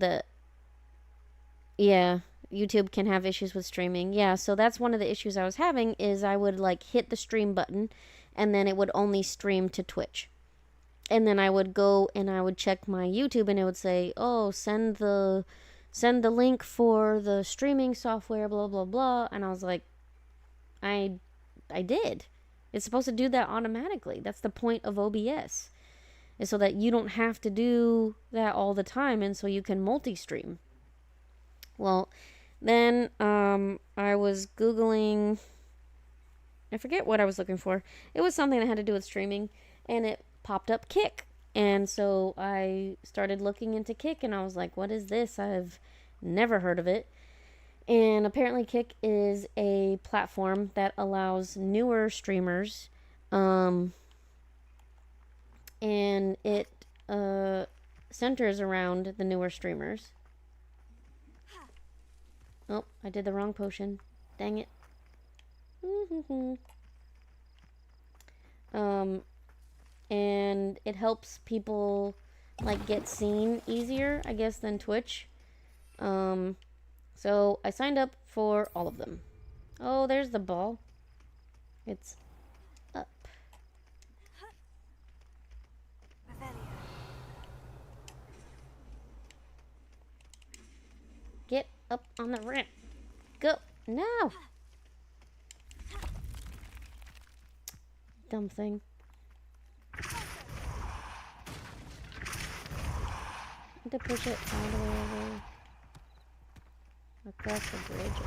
YouTube can have issues with streaming. Yeah, so that's one of the issues I was having, is I would like hit the stream button and then it would only stream to Twitch. And then I would go and I would check my YouTube and it would say, oh, send the link for the streaming software, blah, blah, blah. And I was like, I did. It's supposed to do that automatically. That's the point of OBS. Is so that you don't have to do that all the time and so you can multi-stream. Well, then I was Googling, I forget what I was looking for. It was something that had to do with streaming, and it popped up Kick. And so I started looking into Kick, and I was like, what is this? I've never heard of it. And apparently Kick is a platform that allows newer streamers, and it centers around the newer streamers. Oh, I did the wrong potion. Dang it. And it helps people like get seen easier, I guess, than Twitch. So I signed up for all of them. Oh, there's the ball. It's up. Get up on the ramp. Go. No. Dumb thing. I have to push it all the way over. Across the bridge.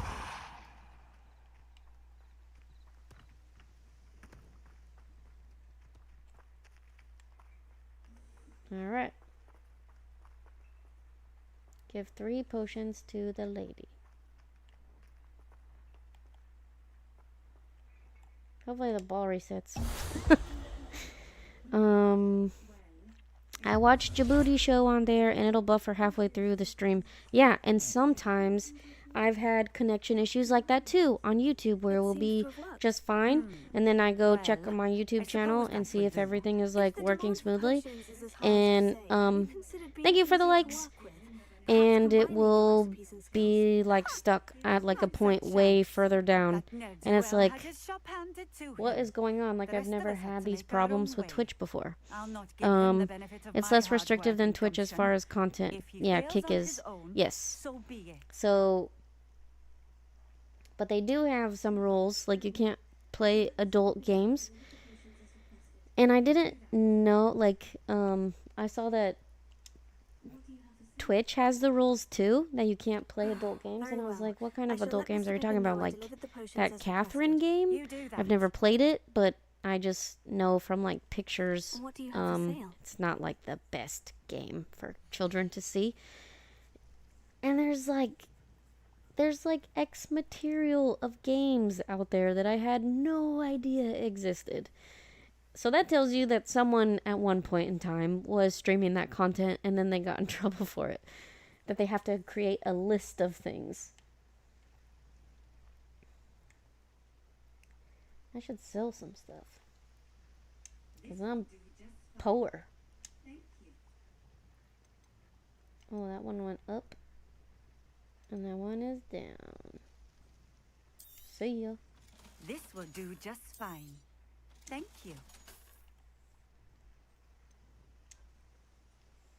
Alright. Give 3 potions to the lady. Hopefully the ball resets. I watched Djibouti show on there and it'll buffer halfway through the stream. Yeah, and sometimes I've had connection issues like that too on YouTube where it will be just fine. And then I go check on my YouTube channel and see if everything is like working smoothly. And thank you for the likes. And it will be like stuck at like a point way further down. And it's like, what is going on? Like I've never had these problems with Twitch before. It's less restrictive than Twitch as far as content. Yeah, Kick is, yes. So, but they do have some rules, like you can't play adult games. And I didn't know, like, I saw that Twitch has the rules too, that you can't play adult games, and I was like, what kind of adult games are you talking about? Like, that Catherine game? I've never played it, but I just know from, like, pictures, it's not, like, the best game for children to see. And there's, like, X material of games out there that I had no idea existed. So that tells you that someone at one point in time was streaming that content and then they got in trouble for it. That they have to create a list of things. I should sell some stuff. Because I'm poor. Oh, that one went up. And that one is down. See ya. This will do just fine. Thank you.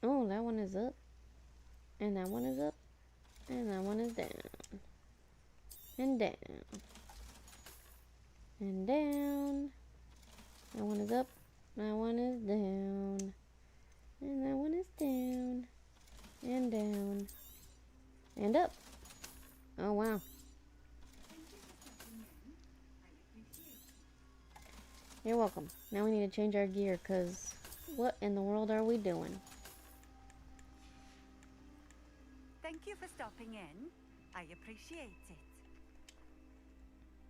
Oh, that one is up. And that one is up. And that one is down. And down. And down. That one is up. That one is down. And that one is down. And down. And up. Oh, wow. You're welcome. Now we need to change our gear, because what in the world are we doing? Thank you for stopping in. I appreciate it.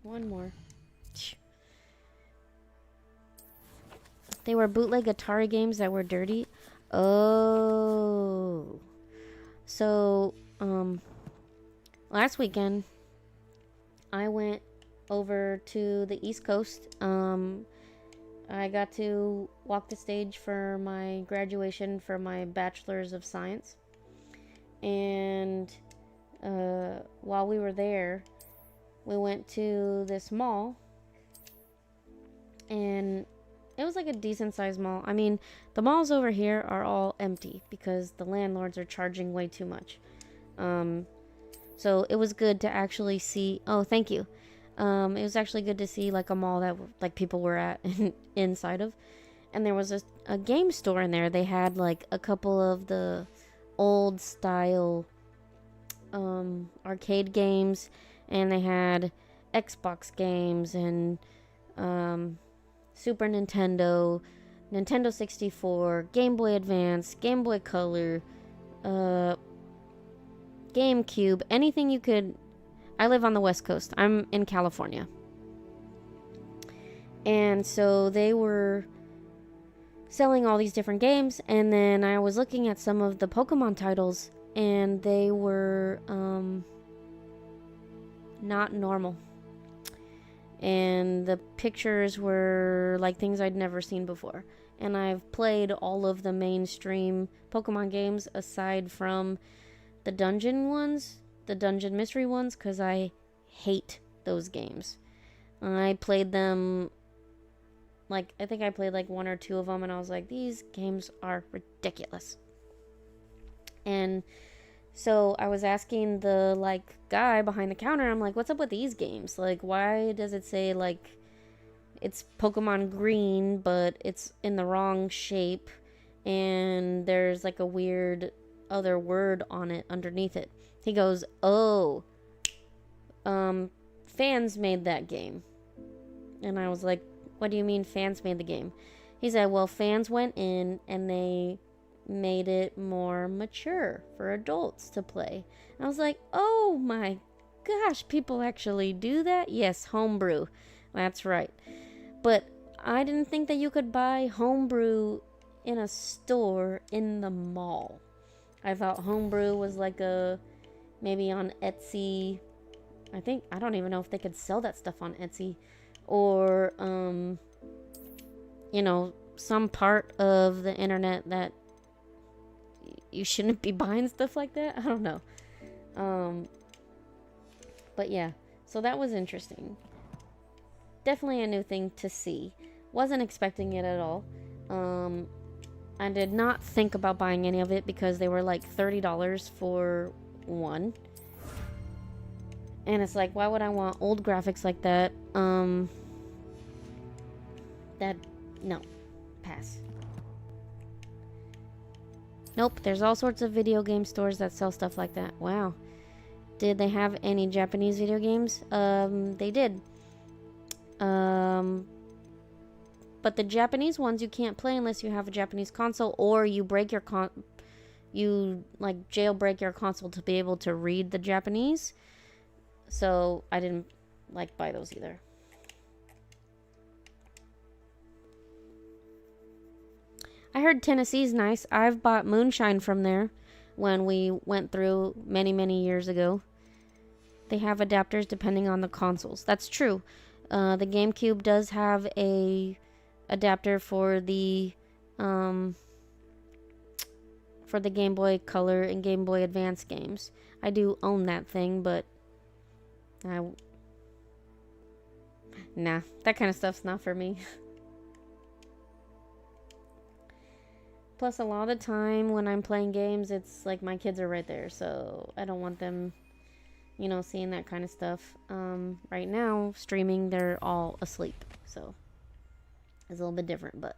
One more. They were bootleg Atari games that were dirty. Oh. So, last weekend, I went over to the East Coast. I got to walk the stage for my graduation for my Bachelor's of Science. And while we were there, we went to this mall. And it was like a decent sized mall. I mean, the malls over here are all empty because the landlords are charging way too much. So it was good to actually see. Oh, thank you. It was actually good to see like a mall that like people were at inside of. And there was a game store in there. They had like a couple of the old style arcade games, and they had Xbox games and Super Nintendo, Nintendo 64, Game Boy Advance, Game Boy Color, GameCube, anything you could. I live on the West Coast. I'm in California. And so they were selling all these different games, and then I was looking at some of the Pokemon titles, and they were not normal. And the pictures were like things I'd never seen before. And I've played all of the mainstream Pokemon games aside from the dungeon ones, the dungeon mystery ones, because I hate those games. I played them, like, I think I played like 1 or 2 of them, and I was like, these games are ridiculous. And so I was asking the, like, guy behind the counter, I'm like, what's up with these games? Like, why does it say, like, it's Pokemon Green, but it's in the wrong shape, and there's, like, a weird other word on it underneath it? He goes, oh, fans made that game. And I was like, what do you mean fans made the game? He said, well, fans went in and they made it more mature for adults to play. And I was like, oh my gosh, people actually do that? Yes, homebrew. That's right. But I didn't think that you could buy homebrew in a store in the mall. I thought homebrew was like a, maybe on Etsy. I don't even know if they could sell that stuff on Etsy. Or, you know, some part of the internet that you shouldn't be buying stuff like that. I don't know. But yeah, so that was interesting. Definitely a new thing to see. Wasn't expecting it at all. I did not think about buying any of it because they were like $30 for one. And it's like, why would I want old graphics like that? No. Pass. Nope, there's all sorts of video game stores that sell stuff like that. Wow. Did they have any Japanese video games? They did. But the Japanese ones you can't play unless you have a Japanese console, or you break your you like jailbreak your console to be able to read the Japanese. So I didn't like buy those either. I heard Tennessee's nice. I've bought Moonshine from there when we went through many years ago. They have adapters depending on the consoles. That's true. The GameCube does have a adapter for the Game Boy Color and Game Boy Advance games. I do own that thing, but nah, that kind of stuff's not for me. Plus, a lot of the time when I'm playing games, it's like my kids are right there, so I don't want them, you know, seeing that kind of stuff. Right now, streaming, they're all asleep, so it's a little bit different, but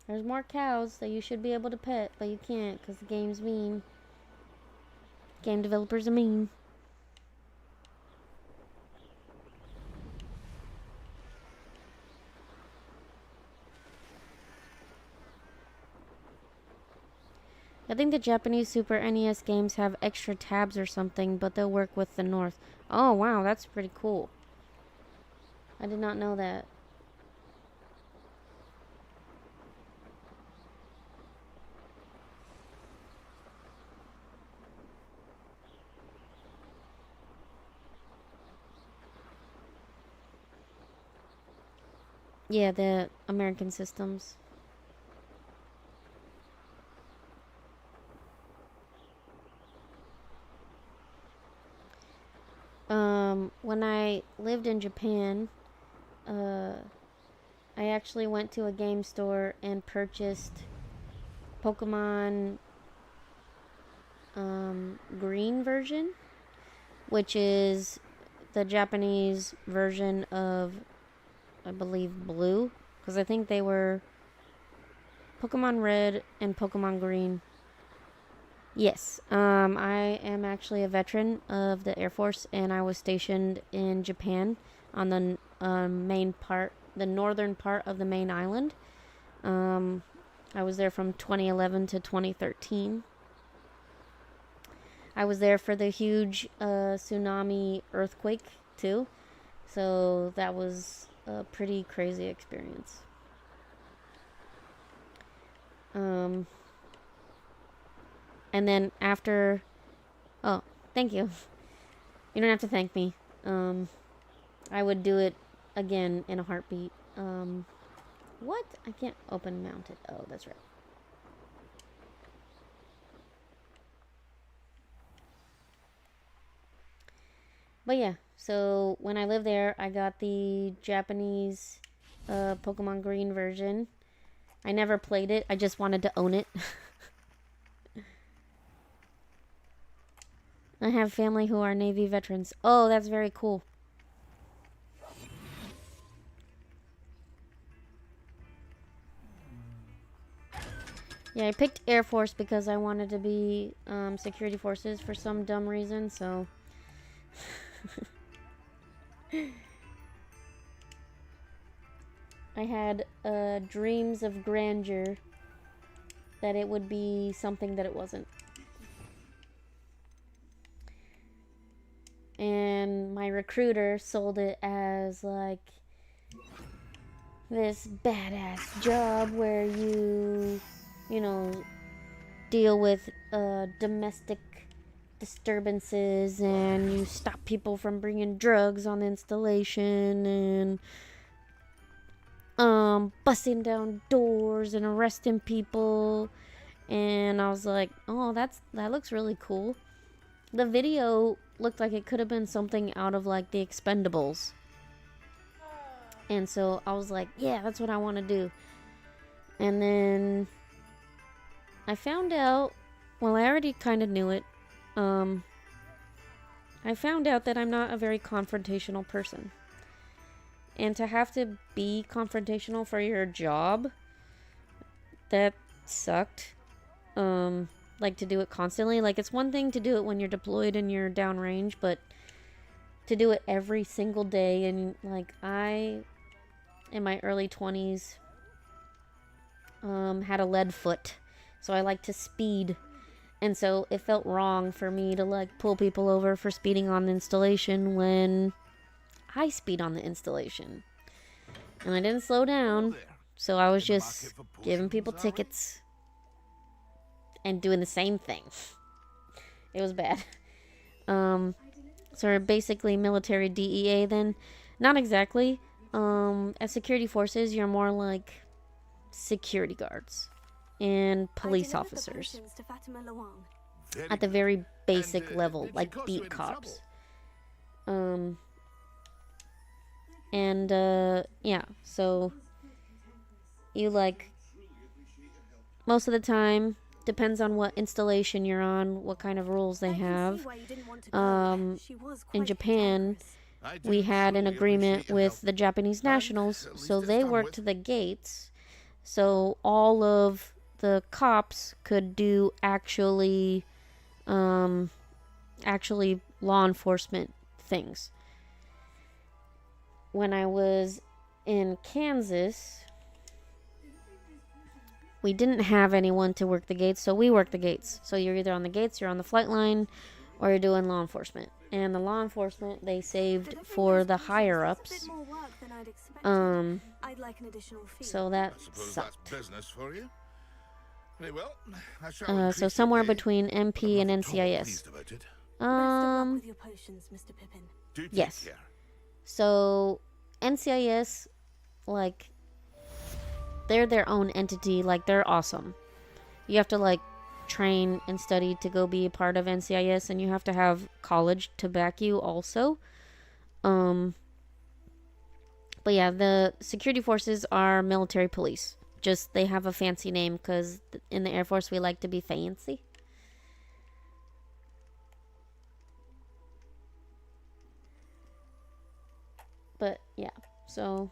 there's more cows that you should be able to pet, but you can't because the game's mean. Game developers are mean. I think the Japanese Super NES games have extra tabs or something, but they'll work with the North. Oh, wow, that's pretty cool. I did not know that. Yeah, the American systems. When I lived in Japan, I actually went to a game store and purchased Pokemon Green version, which is the Japanese version of, I believe, Blue, because I think they were Pokemon Red and Pokemon Green. Yes, I am actually a veteran of the Air Force, and I was stationed in Japan on the the northern part of the main island. I was there from 2011 to 2013. I was there for the huge tsunami earthquake too, so that was a pretty crazy experience. And then after, oh, thank you. You don't have to thank me. I would do it again in a heartbeat. What? I can't open mount it. Oh, that's right. But yeah, so when I lived there, I got the Japanese Pokemon Green version. I never played it. I just wanted to own it. I have family who are Navy veterans. Oh, that's very cool. Yeah, I picked Air Force because I wanted to be security forces for some dumb reason, so... I had dreams of grandeur that it would be something that it wasn't. And my recruiter sold it as like this badass job where you know, deal with domestic disturbances and you stop people from bringing drugs on the installation and busting down doors and arresting people. And I was like, oh, that looks really cool. The video looked like it could have been something out of like The Expendables. And so I was like, yeah, that's what I want to do. And then I found out, well, I already kind of knew it. I found out that I'm not a very confrontational person. And to have to be confrontational for your job, that sucked. Like to do it constantly. Like, it's one thing to do it when you're deployed and you're downrange, but to do it every single day. And like, I, in my early 20s, had a lead foot, so I like to speed, and so it felt wrong for me to like pull people over for speeding on the installation when I speed on the installation. And I didn't slow down, so I was just giving people tickets and doing the same thing. It was bad. So we're basically military DEA then. Not exactly. As security forces, you're more like security guards and police officers. At the very basic level, like beat cops. Yeah, so you like, most of the time, depends on what installation you're on, what kind of rules they have. In Japan, we had an agreement with the Japanese nationals, so they worked the gates, so all of the cops could do actually law enforcement things. When I was in Kansas, we didn't have anyone to work the gates, so we worked the gates. So you're either on the gates, you're on the flight line, or you're doing law enforcement. And the law enforcement they saved for the higher ups. So that sucked. So somewhere between MP and NCIS. Yes. So NCIS, like, they're their own entity, like, they're awesome. You have to, like, train and study to go be a part of NCIS, and you have to have college to back you also. But yeah, the security forces are military police. Just, they have a fancy name, because in the Air Force, we like to be fancy. But, yeah, so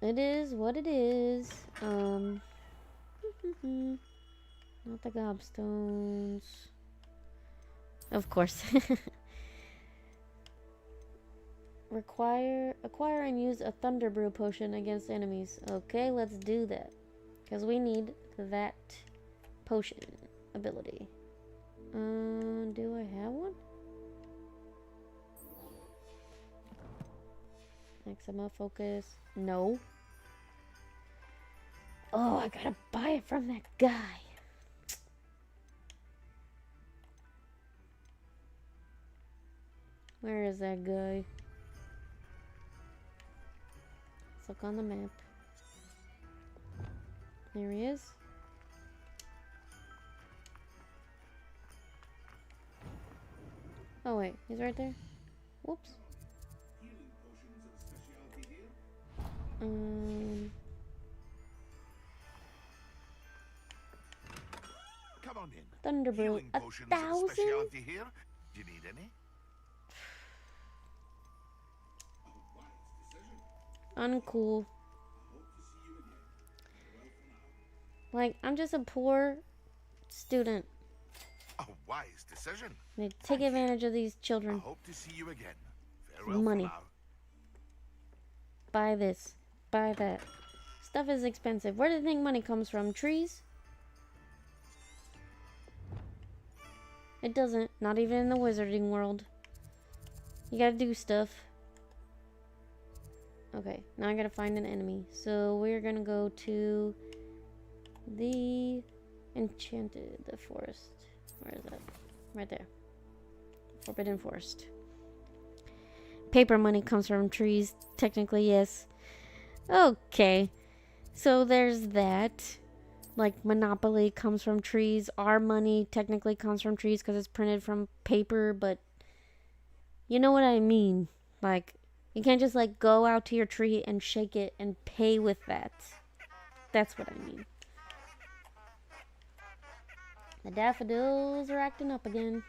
it is what it is. Not the gobstones. Of course. Acquire and use a Thunder Brew potion against enemies. Okay, let's do that. Because we need that potion ability. Do I have one? Maxima focus. No. Oh, I gotta buy it from that guy. Where is that guy? Let's look on the map. There he is. Oh wait, he's right there. Whoops. Come on in. Thunder Brew. 1,000? Do you need any? Uncool. Like, I'm just a poor student. A wise decision. They take advantage of these children. I hope to see you again. well for money. now. Buy this. Buy that. Stuff is expensive. Where do you think money comes from? Trees? It doesn't. Not even in the wizarding world. You gotta do stuff. Okay, now I gotta find an enemy. So we're gonna go to the the forest. Where is that? Right there. Forbidden Forest. Paper money comes from trees. Technically, yes. Okay. So there's that. Like, Monopoly comes from trees. Our money technically comes from trees because it's printed from paper, but you know what I mean. Like, you can't just, like, go out to your tree and shake it and pay with that. That's what I mean. The daffodils are acting up again.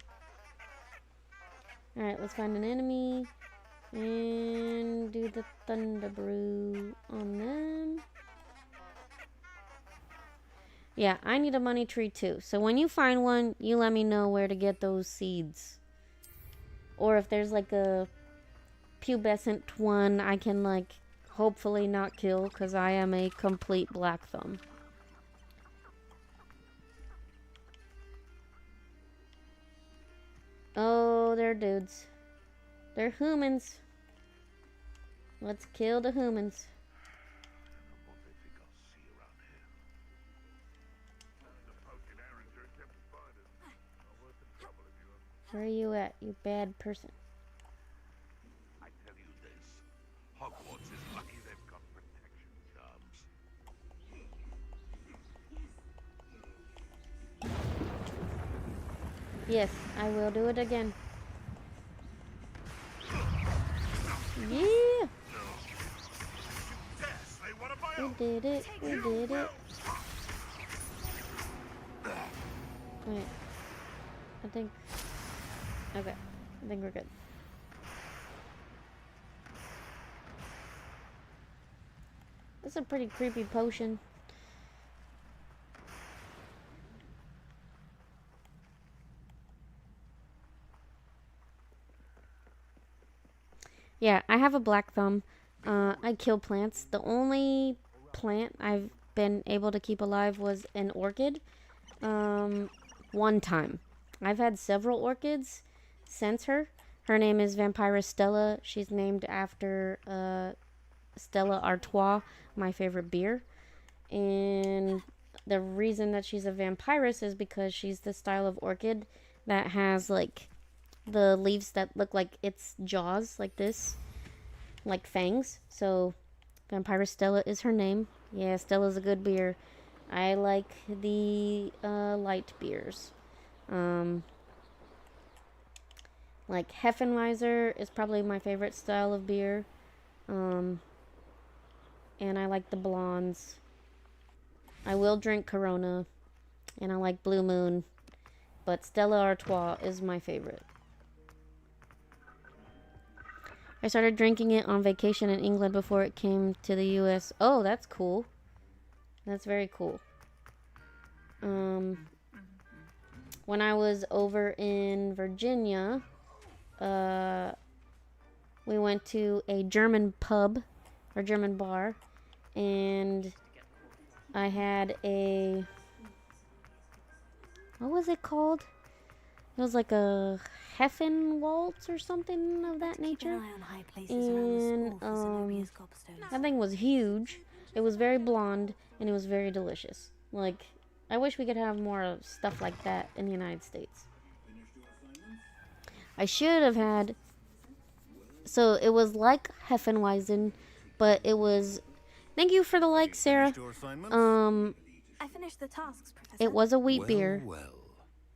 Alright, let's find an enemy. And do the thunder brew on them. Yeah, I need a money tree too. So when you find one, you let me know where to get those seeds. Or if there's like a pubescent one I can like hopefully not kill because I am a complete black thumb. Oh, they're dudes. They're humans. Let's kill the humans. Where are you at, you bad person? I tell you this, Hogwarts is lucky they've got protection charms. Yes, I will do it again. Yeah! We did it, we did it. Wait. I think... Okay, I think we're good. This is a pretty creepy potion. Yeah, I have a black thumb. I kill plants. The only plant I've been able to keep alive was an orchid. One time. I've had several orchids since her. Her name is Vampira Stella. She's named after Stella Artois, my favorite beer. And the reason that she's a vampiress is because she's the style of orchid that has like the leaves that look like its jaws, like this, like fangs. So Vampira Stella is her name. Yeah, Stella's a good beer. I like the light beers. Like Heffenweiser is probably my favorite style of beer. And I like the blondes. I will drink Corona. And I like Blue Moon. But Stella Artois is my favorite. I started drinking it on vacation in England before it came to the US. Oh, that's cool. That's very cool. When I was over in Virginia, we went to a German pub or German bar, and I had a, what was it called? It was like a Heffenwaltz or something of that nature. And that thing was huge. It was very blonde and it was very delicious. Like, I wish we could have more stuff like that in the United States. I should have had, so it was like Heffenweisen, but it was, thank you for the like, Sarah. I finished the tasks, Professor. It was a wheat beer.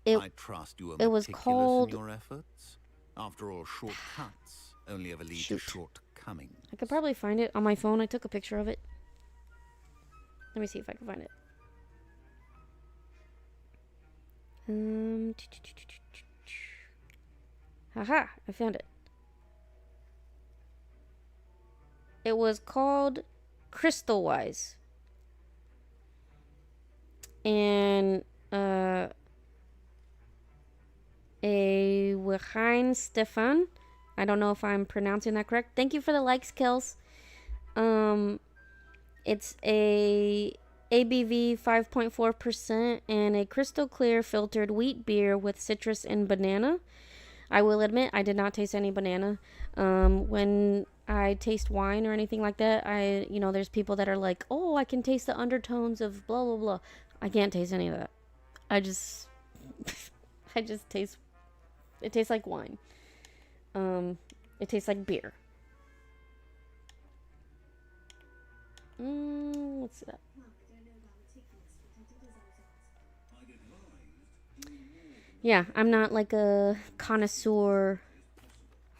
I trust you are it was meticulous called, in your efforts. After all, shortcuts only ever lead to shortcomings. I could probably find it on my phone. I took a picture of it. Let me see if I can find it. Haha, I found it. It was called Crystalwise. And, a Wechain Stefan I don't know if I'm pronouncing that correct. Thank you for the likes, Kels. It's a ABV 5.4% and a crystal clear filtered wheat beer with citrus and banana. I will admit I did not taste any banana. When I taste wine or anything like that, there's people that are like, oh, I can taste the undertones of blah, blah, blah. I can't taste any of that. I just taste, it tastes like wine. It tastes like beer. What's that? Yeah, I'm not like a connoisseur.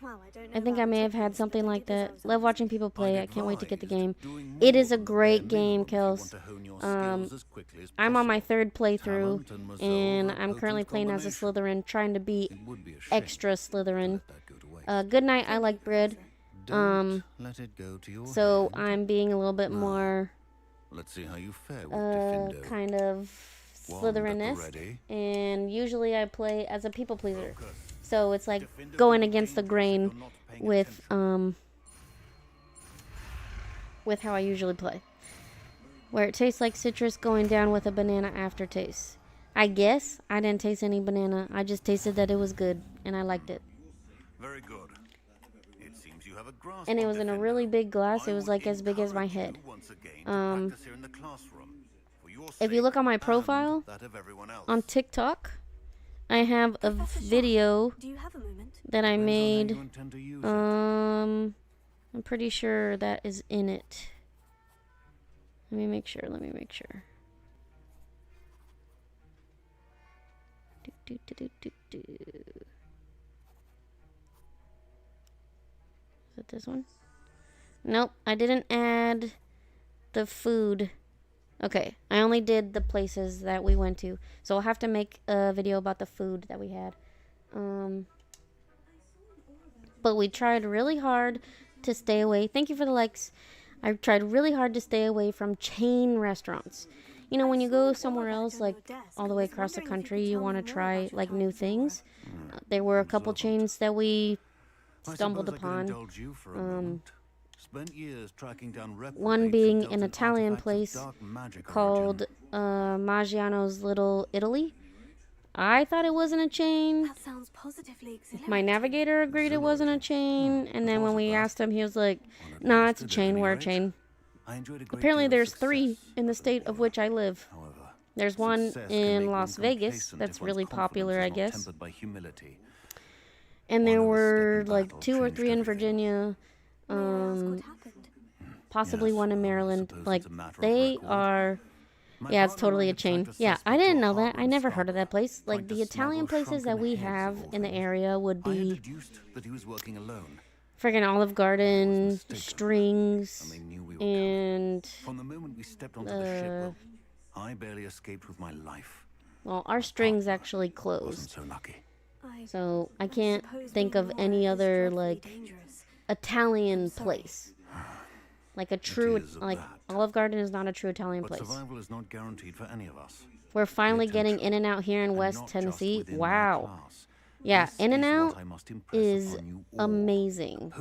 Well, I don't know I think I about may have had something like that. Love watching people play. I can't wait to get the game. It is a great game, Kels. I'm on my 3rd playthrough, and I'm currently playing as a Slytherin, trying to be extra Slytherin. Good night, I like bread. So I'm being a little bit more Let's see how you fare with Diffindo. kind of Slytherin-esque, and usually I play as a people pleaser. So it's like going against the grain with how I usually play. Where it tastes like citrus going down with a banana aftertaste. I guess I didn't taste any banana. I just tasted that it was good and I liked it. Very good. It seems you have a grasp And it on was in a Diffindo. really big glass. It was like as big as my head. Practice here in the classroom. For your If you look on my profile that of everyone else. on TikTok, I have a video Do you have a moment? that I made. you intend to use I'm pretty sure that is in it. Let me make sure. Do. Is it this one? Nope, I didn't add the food. Okay, I only did the places that we went to. So I'll have to make a video about the food that we had. But we tried really hard to stay away. Thank you for the likes. I tried really hard to stay away from chain restaurants. You know, when you go somewhere else, like all the way across the country, you want to try like new things. There were a couple chains that we stumbled upon. Spent years tracking down One being an Italian place called Maggiano's Little Italy. I thought it wasn't a chain. That sounds positively exhilarating. My navigator agreed it wasn't a chain, and then when we asked him, he was like, "Nah, it's a chain. We're a chain." Apparently, there's 3 in the state of which I live. There's one in Las Vegas that's really popular, I guess. And there were like 2 or 3 in Virginia. Possibly one in Maryland. Like, they are... Yeah, it's totally a chain. Yeah, I didn't know that. I never heard of that place. Like, the Italian places that we have in the area would be friggin' Olive Garden, Strings, and from the moment we stepped onto the ship, I barely escaped with my life. well, our Strings actually closed. Wasn't so lucky. So I can't think of any other like Italian place. Like a true, like Olive Garden is not a true Italian But place. survival is not guaranteed for any of us. We're finally getting In-N-Out here in West Tennessee. Wow. Yeah, In-N-Out is amazing.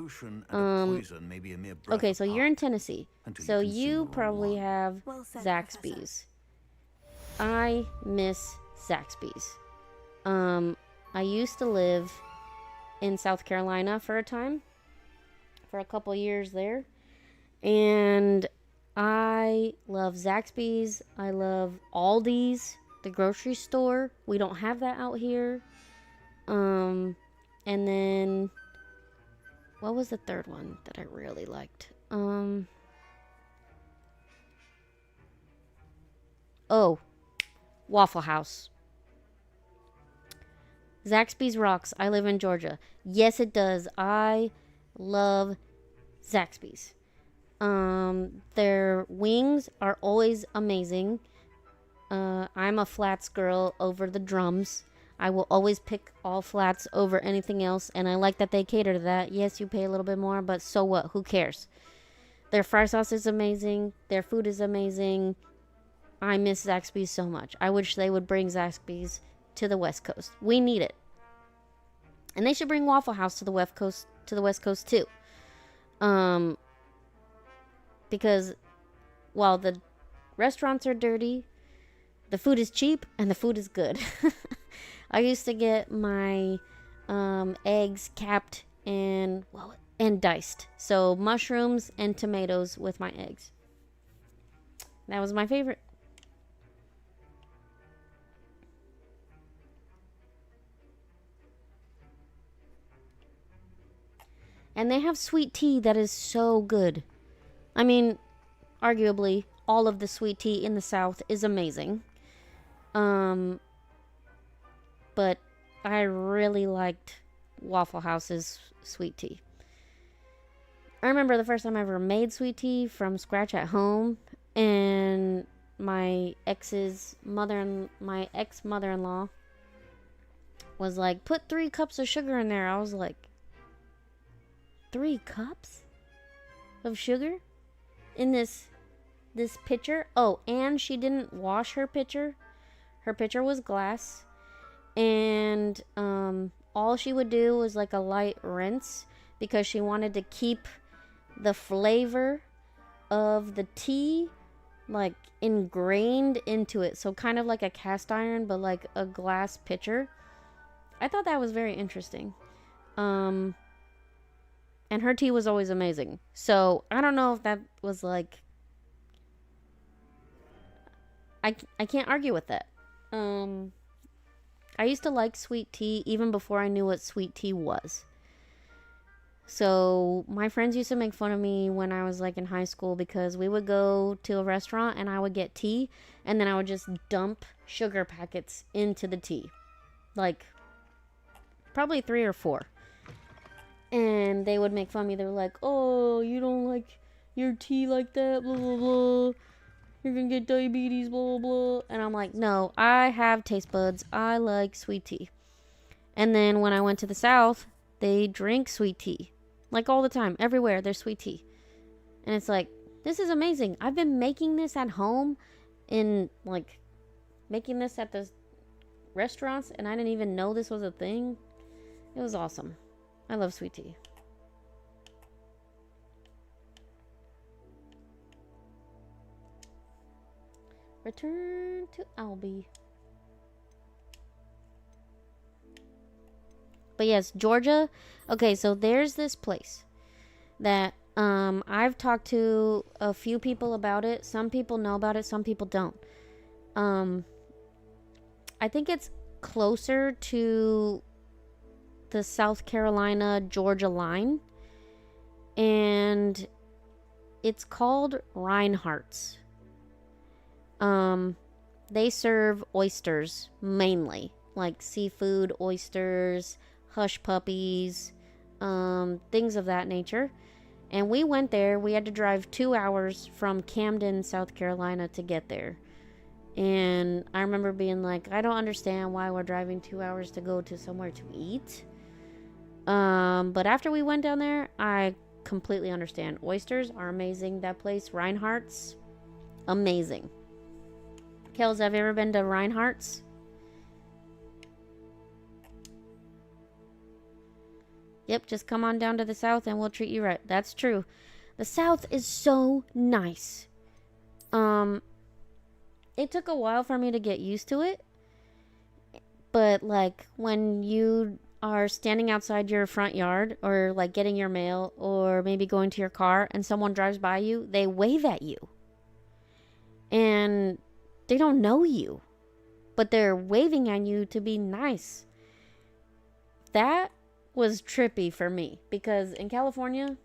Okay, so you're in Tennessee. So you probably have Zaxby's. I miss Zaxby's. I used to live in South Carolina for a time. For a couple years there. And I love Zaxby's. I love Aldi's, the grocery store. We don't have that out here. And then what was the third one that I really liked? Oh, Waffle House. Zaxby's rocks. I live in Georgia. Yes, it does. I love Zaxby's. Their wings are always amazing. I'm a flats girl over the drums. I will always pick all flats over anything else, and I like that they cater to that. Yes, you pay a little bit more, but so what? Who cares? Their fry sauce is amazing. Their food is amazing. I miss Zaxby's so much. I wish they would bring Zaxby's to the West Coast. We need it. And they should bring Waffle House to the West Coast to the West Coast too. Because while the restaurants are dirty, the food is cheap and the food is good. I used to get my eggs capped and diced. So mushrooms and tomatoes with my eggs. That was my favorite. And they have sweet tea that is so good. I mean, arguably, all of the sweet tea in the South is amazing. But I really liked Waffle House's sweet tea. I remember the first time I ever made sweet tea from scratch at home, and my ex-mother-in-law was like, put 3 cups of sugar in there. I was like, 3 cups of sugar in this pitcher? Oh, and she didn't wash her pitcher. Her pitcher was glass, and all she would do was like a light rinse because she wanted to keep the flavor of the tea like ingrained into it. So kind of like a cast iron, but like a glass pitcher. I thought that was very interesting. And her tea was always amazing. So I don't know if that was like, I can't argue with that. I used to like sweet tea even before I knew what sweet tea was. So my friends used to make fun of me when I was like in high school because we would go to a restaurant and I would get tea and then I would just dump sugar packets into the tea. Like probably 3 or 4. And they would make fun of me. They were like, oh, you don't like your tea like that, blah, blah, blah. You're gonna get diabetes, blah, blah, blah. And I'm like, no, I have taste buds. I like sweet tea. And then when I went to the South, they drink sweet tea. Like all the time. Everywhere, there's sweet tea. And it's like, this is amazing. I've been making this at home making this at the restaurants, and I didn't even know this was a thing. It was awesome. I love sweet tea. Return to Albie. But yes, Georgia. Okay, so there's this place that I've talked to a few people about it. Some people know about it, some people don't. I think it's closer to the South Carolina Georgia line, and it's called Reinhardt's. They serve oysters mainly, like seafood, oysters, hush puppies, things of that nature. And we went there. We had to drive 2 hours from Camden, South Carolina to get there. And I remember being like, I don't understand why we're driving 2 hours to go to somewhere to eat. But after we went down there, I completely understand. Oysters are amazing. That place, Reinhardt's, amazing. Kels, have you ever been to Reinhardt's? Yep, just come on down to the South and we'll treat you right. That's true. The South is so nice. It took a while for me to get used to it. But like when you are standing outside your front yard or like getting your mail or maybe going to your car and someone drives by you, they wave at you. And they don't know you, but they're waving at you to be nice. That was trippy for me because in California,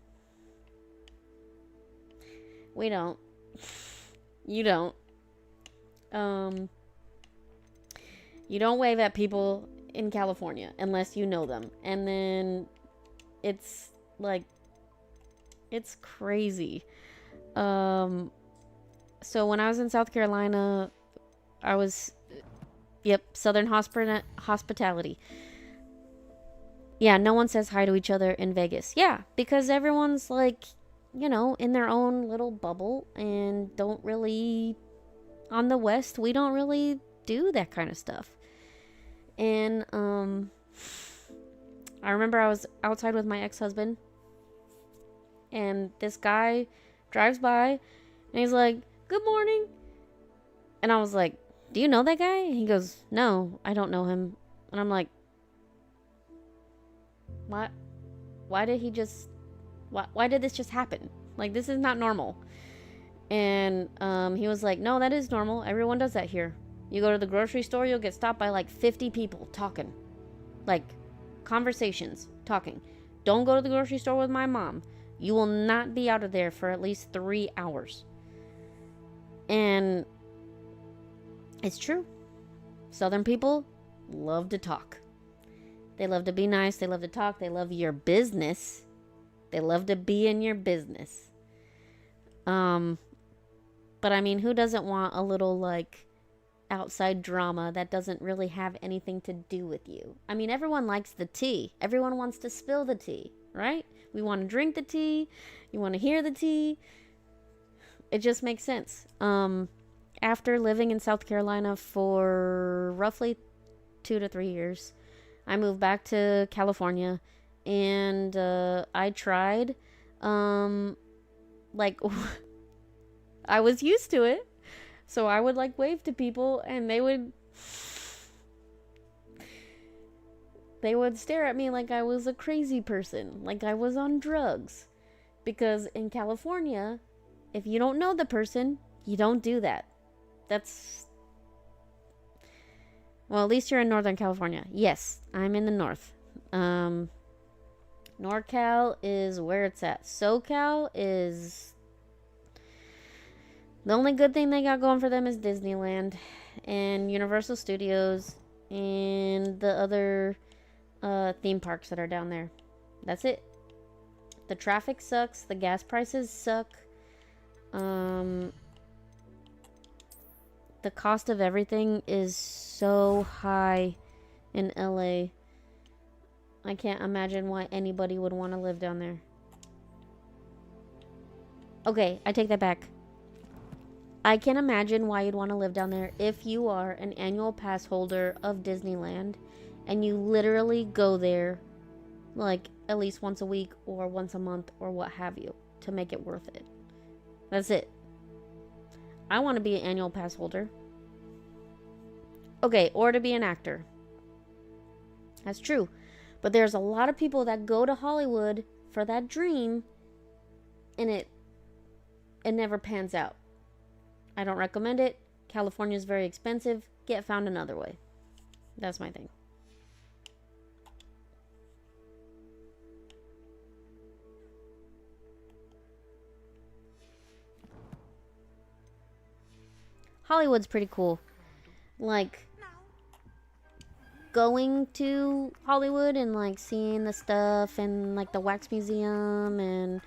we don't. You don't. You don't wave at people in California unless you know them. And then it's like, it's crazy. So when I was in South Carolina, I was, Southern hospitality. Yeah, no one says hi to each other in Vegas. Yeah, because everyone's like, in their own little bubble and don't really, on the West, we don't really do that kind of stuff. And I remember I was outside with my ex-husband, and this guy drives by, and he's like, "Good morning." And I was like, "Do you know that guy?" And he goes, "No, I don't know him." And I'm like, "What? Why did he just... Why did this just happen? Like, this is not normal." And he was like, "No, that is normal. Everyone does that here. You go to the grocery store, you'll get stopped by like 50 people talking. Like, conversations, talking. Don't go to the grocery store with my mom. You will not be out of there for at least 3 hours." And it's true. Southern people love to talk. They love to be nice. They love to talk. They love your business. They love to be in your business. But I mean, who doesn't want a little, like, outside drama that doesn't really have anything to do with you? I mean, everyone likes the tea. Everyone wants to spill the tea, right? We want to drink the tea. You want to hear the tea. It just makes sense. After living in South Carolina for roughly 2 to 3 years, I moved back to California, and I tried, like, I was used to it, so I would, like, wave to people, and they would stare at me like I was a crazy person, like I was on drugs, because in California, if you don't know the person, you don't do that. That's... Well, at least you're in Northern California. Yes, I'm in the north. NorCal is where it's at. SoCal is... The only good thing they got going for them is Disneyland and Universal Studios and the other theme parks that are down there. That's it. The traffic sucks. The gas prices suck. The cost of everything is so high in LA. I can't imagine why anybody would want to live down there. Okay, I take that back. I can imagine why you'd want to live down there if you are an annual pass holder of Disneyland and you literally go there like at least once a week or once a month or what have you to make it worth it. That's it. I want to be an annual pass holder. Okay, or to be an actor. That's true. But there's a lot of people that go to Hollywood for that dream and it never pans out. I don't recommend it. California is very expensive. Get found another way. That's my thing. Hollywood's pretty cool. Like, going to Hollywood and, like, seeing the stuff and, like, the wax museum and,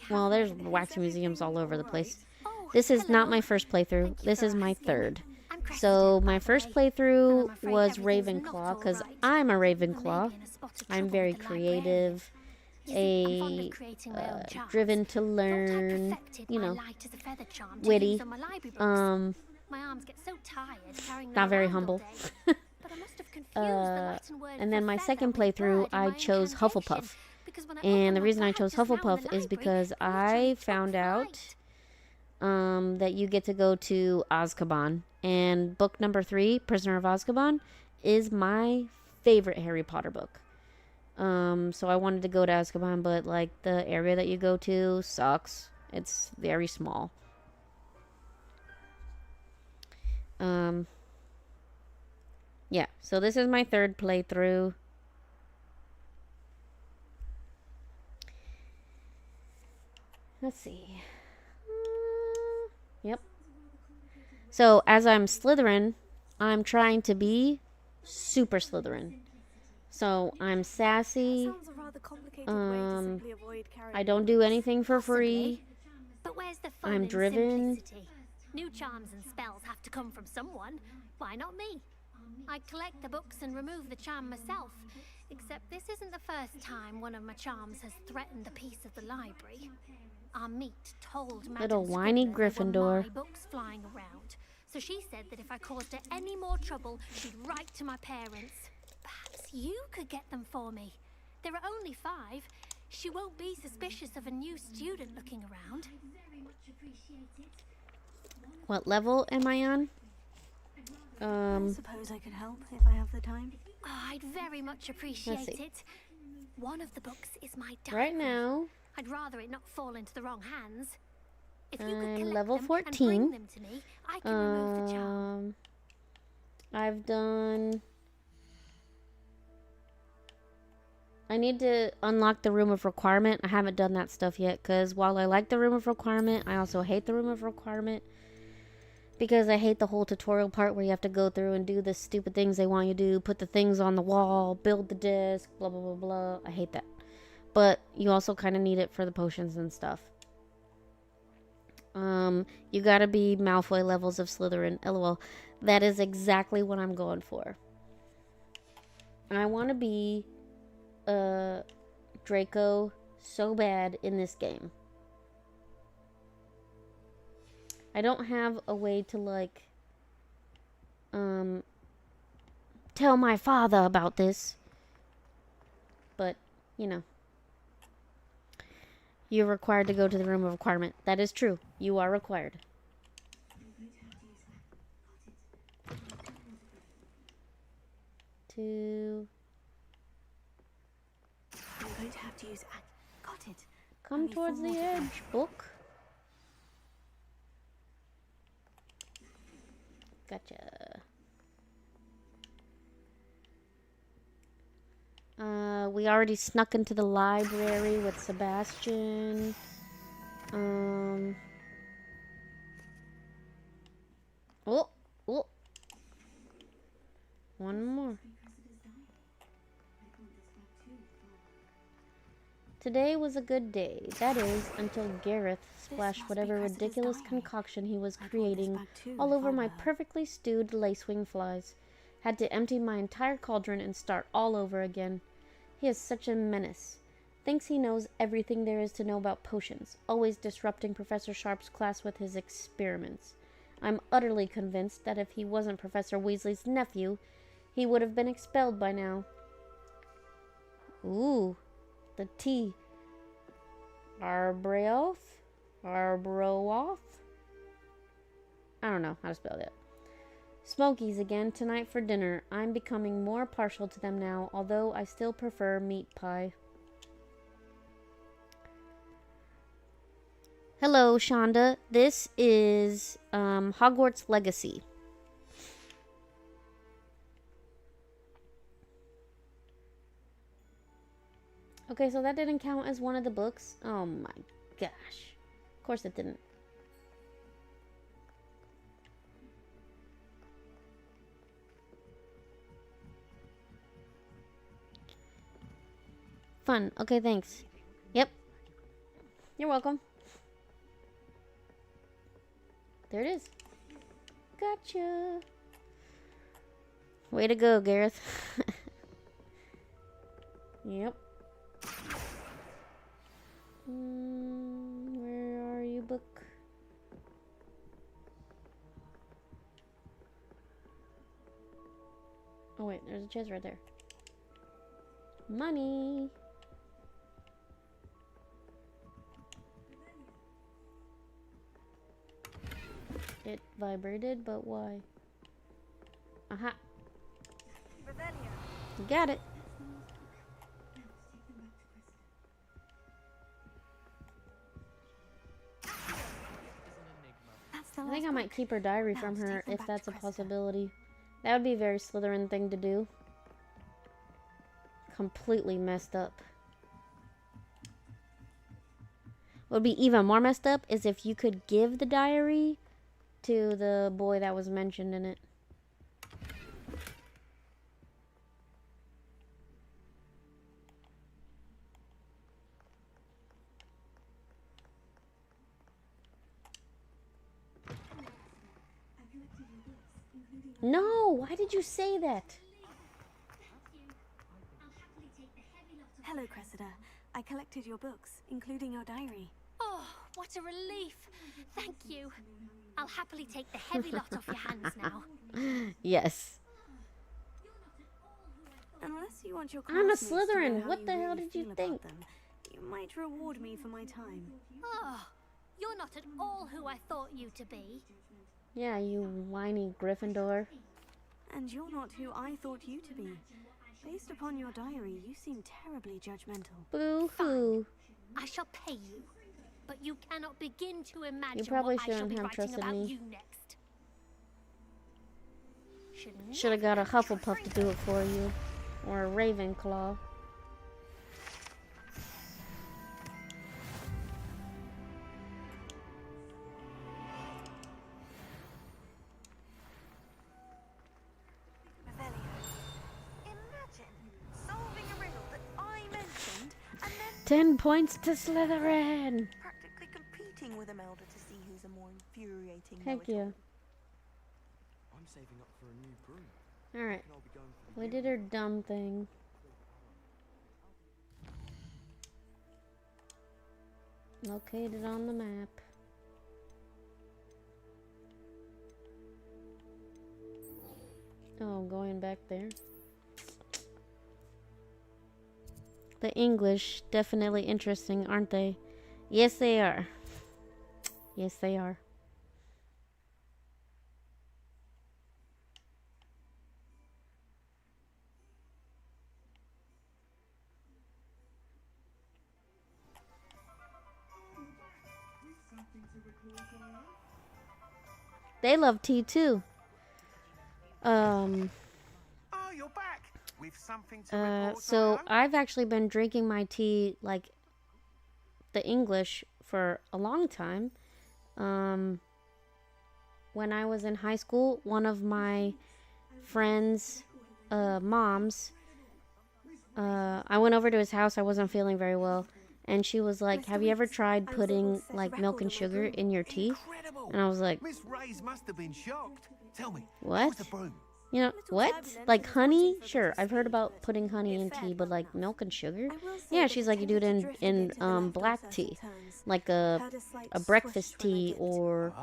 well, there's wax museums all over the place. This is not my first playthrough. This is my third. So, my first playthrough was Ravenclaw, because I'm a Ravenclaw. I'm very creative, driven to learn, you know, witty, not very humble. And then my second playthrough, I chose Hufflepuff. And the reason I chose Hufflepuff is because I found out that you get to go to Azkaban. And book number 3, Prisoner of Azkaban, is my favorite Harry Potter book. So I wanted to go to Azkaban, but, like, the area that you go to sucks. It's very small. Yeah, so this is my third playthrough. Let's see. Yep. So, as I'm Slytherin, I'm trying to be super Slytherin. So, I'm sassy. I don't do anything for free. But where's the fun I'm in driven. simplicity? New charms and spells have to come from someone. Why not me? I collect the books and remove the charm myself. Except this isn't the first time one of my charms has threatened the peace of the library. Our meet told Madam Little whiny Scribbler there were Gryffindor. my books flying around. So she said that if I caused her any more trouble, she'd write to my parents. you could get them for me. There are only 5. She won't be suspicious of a new student looking around. What level am I on? I suppose I could help if I have the time. Oh, I'd very much appreciate see. it. One of the books is my diary. Right now, I'd rather it not fall into the wrong hands. If you could I'm collect level them 14. and bring them to me, I can remove the charm. I've done... I need to unlock the Room of Requirement. I haven't done that stuff yet, because while I like the Room of Requirement, I also hate the Room of Requirement. Because I hate the whole tutorial part where you have to go through and do the stupid things they want you to do. Put the things on the wall, build the disc, blah, blah, blah, blah. I hate that. But you also kind of need it for the potions and stuff. You gotta be Malfoy levels of Slytherin. LOL. That is exactly what I'm going for. I want to be Draco so bad in this game. I don't have a way to, like, tell my father about this. But, you know. You're required to go to the Room of Requirement. That is true. You are required. To... I'm going to have to use... Got it. Come towards the edge, book. Gotcha. We already snuck into the library with Sebastian. Oh. One more. Today was a good day. That is, until Gareth splashed whatever ridiculous concoction he was creating all over my perfectly stewed lacewing flies. Had to empty my entire cauldron and start all over again. He is such a menace. Thinks he knows everything there is to know about potions, always disrupting Professor Sharp's class with his experiments. I'm utterly convinced that if he wasn't Professor Weasley's nephew, he would have been expelled by now. Ooh, the T. Arbroath? Arbroath? I don't know how to spell that. Smokies again tonight for dinner. I'm becoming more partial to them now, although I still prefer meat pie. Hello, Shonda. This is Hogwarts Legacy. Okay, so that didn't count as one of the books. Oh my gosh. Of course it didn't. Fun. Okay, thanks. Yep. You're welcome. There it is. Gotcha. Way to go, Gareth. Yep. Where are you, book? Oh wait, there's a chest right there. Money. It vibrated, but why? Aha. Got it. I think I might keep her diary from her if that's a possibility. That would be a very Slytherin thing to do. Completely messed up. What would be even more messed up is if you could give the diary to the boy that was mentioned in it. No, why did you say that? Hello, Cressida. I collected your books, including your diary. Oh, what a relief. Thank you. I'll happily take the heavy lot off your hands now. Yes. Unless you want your I'm a classmates to know Slytherin. how What you the hell really did you feel think? about them, you might reward me for my time. Oh, you're not at all who I thought you to be. Yeah, you whiny Gryffindor. And you're not who I thought you to be. Based upon your diary, you seem terribly judgmental. Boo-hoo. I shall pay you, but you cannot begin to imagine probably what I shall shouldn't be have writing trusted about me. you next. Should have got a Hufflepuff to do it for you. Or a Ravenclaw. Imagine solving a riddle that I mentioned and then 10 points to Slytherin! practically competing with Imelda to see who's a more infuriating Heck know-it-all. yeah. I'm saving up for a new broom. Alright. I'll be going for the We did her dumb thing. Located on the map. Oh, going back there. The English, definitely interesting, aren't they? Yes, they are. Yes, they are. They love tea too. Oh, you're back with something to report. So I've actually been drinking my tea like the English for a long time. When I was in high school, one of my friends' moms, I went over to his house. I wasn't feeling very well. And she was like, have you ever tried putting like milk and sugar in your tea? And I was like, Miss Ray's must have been shocked. Tell me, what? the broom? You know, what? Like honey? Sure, I've heard about putting honey in tea, but like milk and sugar? Yeah, she's like, you do it in black tea. Like a breakfast tea or,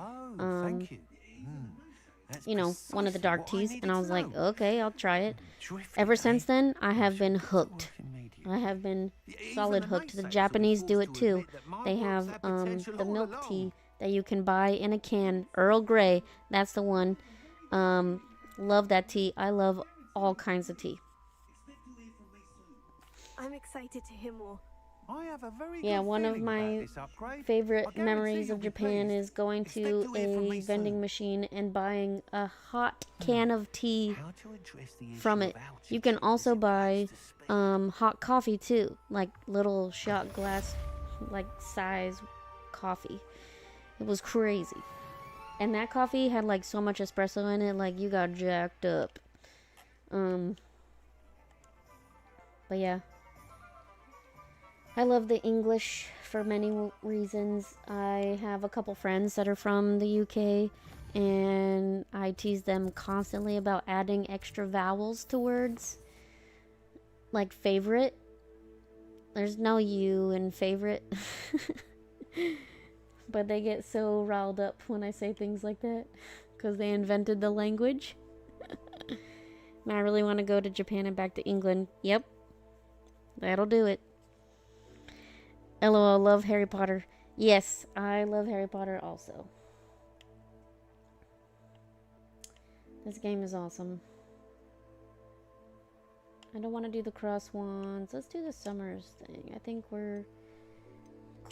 you know, one of the dark teas. And I was like, okay, I'll try it. Ever since then, I have been hooked. I have been solid hooked. The Japanese do it too. They have the milk tea that you can buy in a can. Earl Grey, that's the one. Love that tea. I love all kinds of tea. I'm excited to hear more. I have a very Yeah, good one of feeling about my this upgrade. favorite I guarantee memories you'll of be Japan pleased. is going Expect to to hear from me a vending soon. machine and buying a hot can of tea How to address the from issue it. of You can also buy hot coffee too, like little shot glass like size coffee. It was crazy. And that coffee had like so much espresso in it, like you got jacked up. But yeah. I love the English for many reasons. I have a couple friends that are from the UK, and I tease them constantly about adding extra vowels to words. Like favorite. There's no U in favorite. But they get so riled up when I say things like that, because they invented the language. And I really want to go to Japan and back to England. Yep. That'll do it. LOL, love Harry Potter. Yes, I love Harry Potter also. This game is awesome. I don't want to do the cross ones. Let's do the Summers thing. I think we're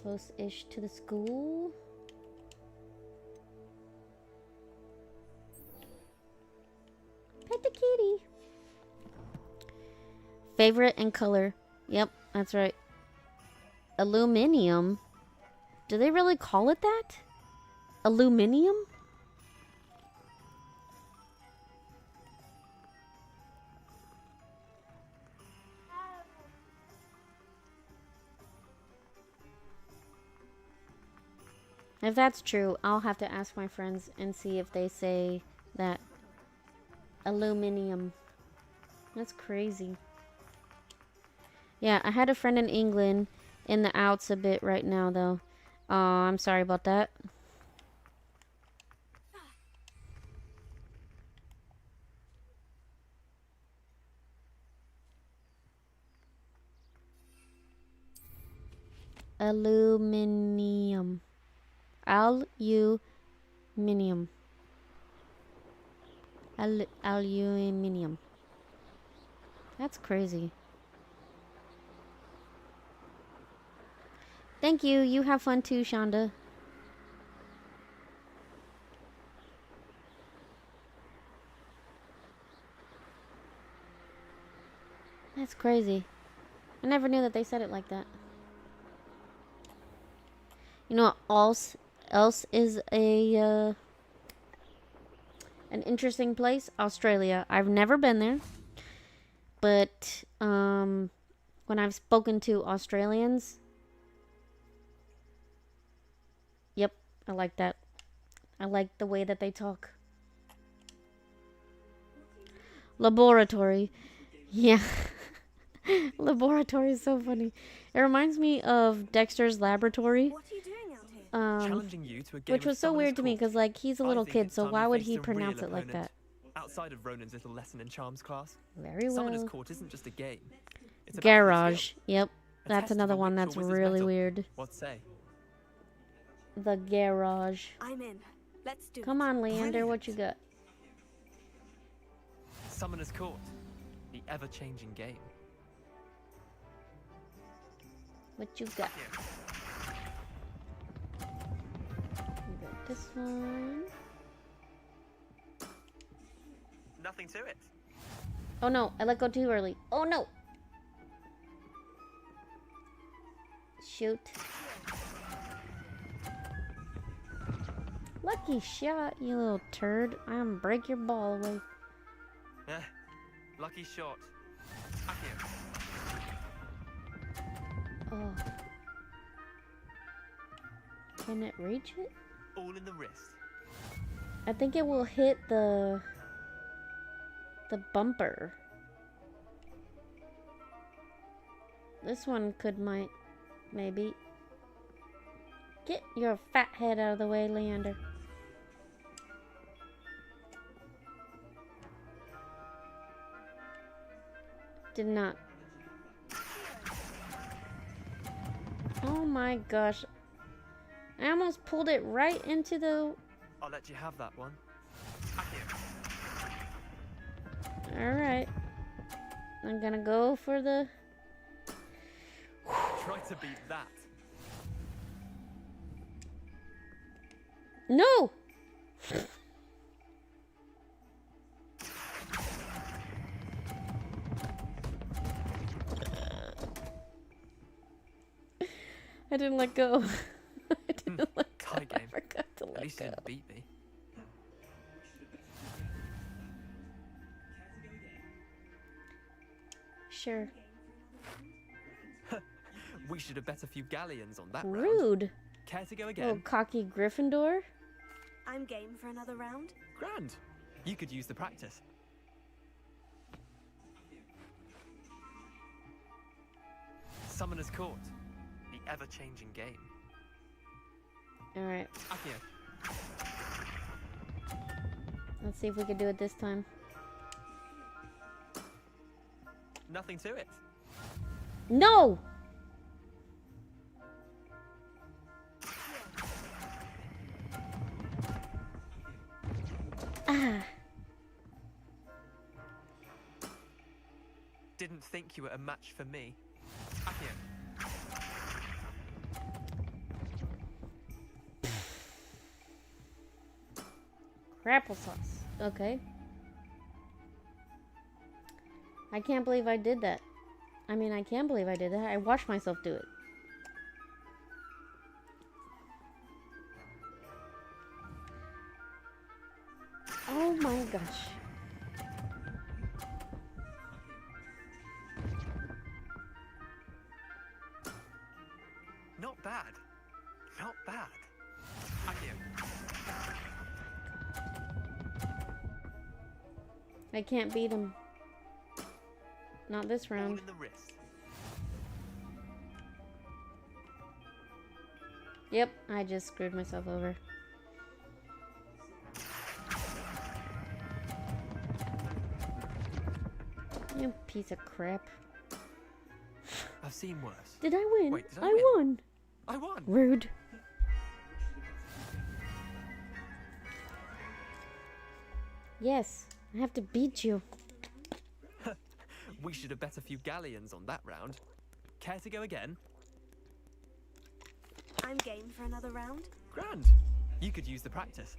close-ish to the school. Pet the kitty. Favorite and color. Yep, that's right. Aluminium. Do they really call it that? Aluminium? If that's true, I'll have to ask my friends and see if they say that. Aluminium. That's crazy. Yeah, I had a friend in England in the outs a bit right now, though. Oh, I'm sorry about that. Aluminium. Aluminium. Aluminium. That's crazy. Thank you. You have fun too, Shonda. That's crazy. I never knew that they said it like that. You know what else is a an interesting place? Australia. I've never been there. But when I've spoken to Australians, yep, I like that. I like the way that they talk. Laboratory. Yeah. Laboratory is so funny. It reminds me of Dexter's Laboratory. What are you doing out here? Challenging you to a game Which of was so Summoner's weird to me Court. because, like, he's a I little think kid, it's so time why you would faced he a real pronounce it like opponent. that? Outside of Ronan's little lesson in charms class. Very Summoner's well. Court isn't just a game. It's a battle of Garage. skill. Yep. A That's test of another a one witch or that's wizard's really mettle. weird. What say? The garage. I'm in. Let's do Come it. on, Leander, what you got? Summoner's Court. The ever-changing game. What you got? You got this one. Nothing to it. Oh no, I let go too early. Oh no! Shoot. Lucky shot, you little turd. I'm gonna break your ball away. Lucky shot. Up here. Oh. Can it reach it? All in the wrist. I think it will hit the bumper. This one maybe. Get your fat head out of the way, Leander. Did not. Oh my gosh. I almost pulled it right into the... I'll let you have that one. Up here. Alright. I'm gonna go for the... Try to beat that. No! I didn't let go. I didn't let go. Tie game. I forgot to let At least go. you didn't beat me. Sure. We should have bet a few galleons on that round. Rude. Care to go Little again? cocky Gryffindor. I'm game for another round. Grand. You could use the practice. Summoner's Court. The ever-changing game. Alright. Up here. Let's see if we can do it this time. Nothing to it. No! Ah. Didn't think you were a match for me. Up here. Applesauce. Okay. I can't believe I did that. I mean, I can believe I did that. I watched myself do it. Oh my gosh. Not bad. Not bad. Up here. I can't beat him. Not this All round. in the wrist. Yep, I just screwed myself over. You piece of crap. I've seen worse. Did I win? Wait, did I I win? won. I won. Rude. Yes, I have to beat you. We should have bet a few galleons on that round. Care to go again? I'm game for another round. Grand. You could use the practice.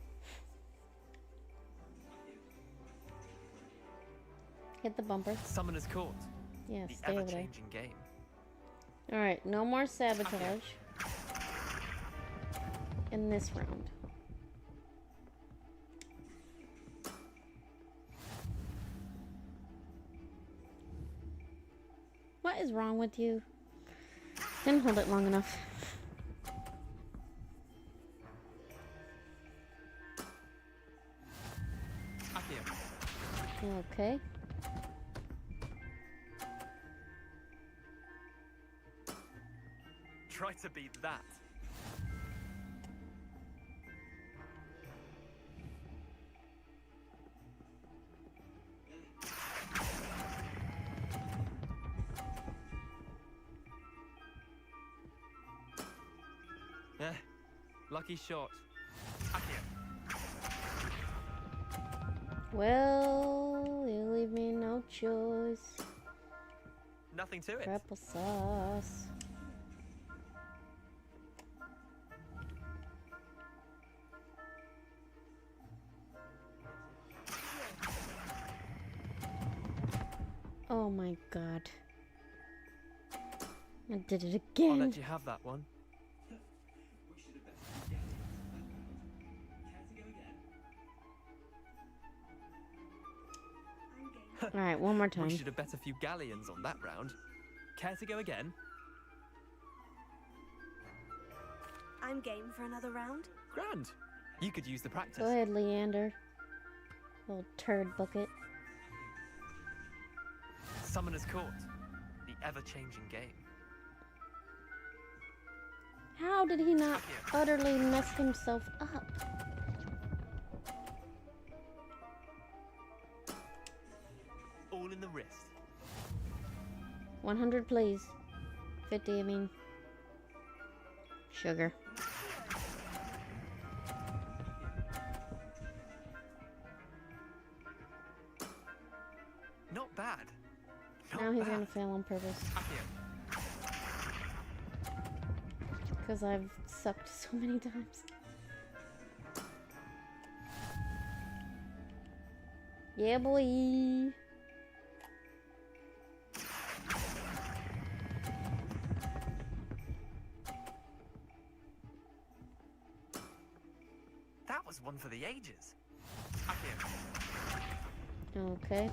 Hit the bumper. Summoner's Court. Yeah, the stay over there. ever-changing game. Alright, no more sabotage. In this round. What is wrong with you? Didn't hold it long enough. Okay. Try to beat that. Lucky shot. Well, you leave me no choice. Nothing to it. Triple sauce. Oh my god. I did it again. I'll let you have that one. Alright, one more time. We should have bet a few galleons on that round. Care to go again? I'm game for another round. Grand. You could use the practice. Go ahead, Leander. Little turd bucket. Summoner's Court. The ever-changing game. How did he not utterly mess himself up? All in the wrist. 100, please. 50, I mean. Sugar. Not bad. Now he's gonna fail on purpose. Because I've sucked so many times. Yeah, boy. That was one for the ages. Okay.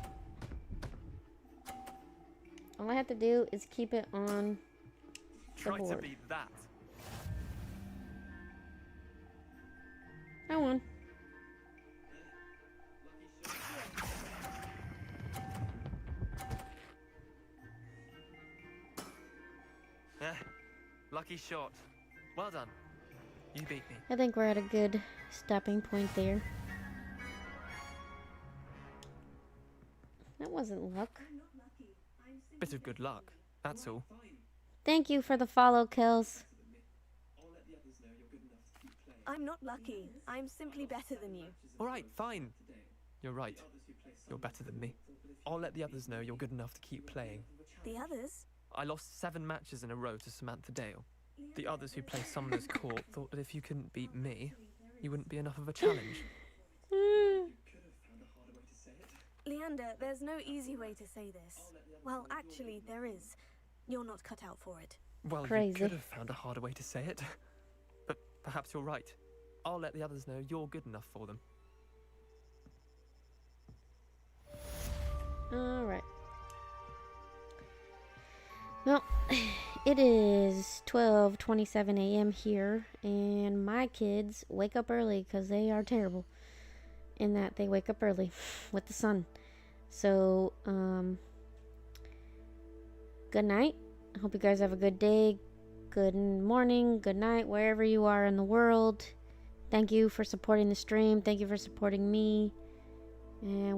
All I have to do is keep it on the Try to board. beat that. I won. Lucky shot. Well done. You beat me. I think we're at a good stopping point there. That wasn't luck. Bit of good luck, that's all. Thank you for the follow, Kills. I'm not lucky. I'm simply better than you. Alright, fine. You're right. You're better than me. I'll let the others know you're good enough to keep playing. The others? I lost 7 matches in a row to Samantha Dale. The others who play Summoner's Court thought that if you couldn't beat me, you wouldn't be enough of a challenge. Leander, there's no easy way to say this. Well, actually, there is. You're not cut out for it. Well, Crazy. You could have found a harder way to say it. But perhaps you're right. I'll let the others know you're good enough for them. Alright. Well, it is 12:27 a.m. here, and my kids wake up early because they are terrible in that they wake up early with the sun. So, good night. I hope you guys have a good day, good morning, good night, wherever you are in the world. Thank you for supporting the stream. Thank you for supporting me. And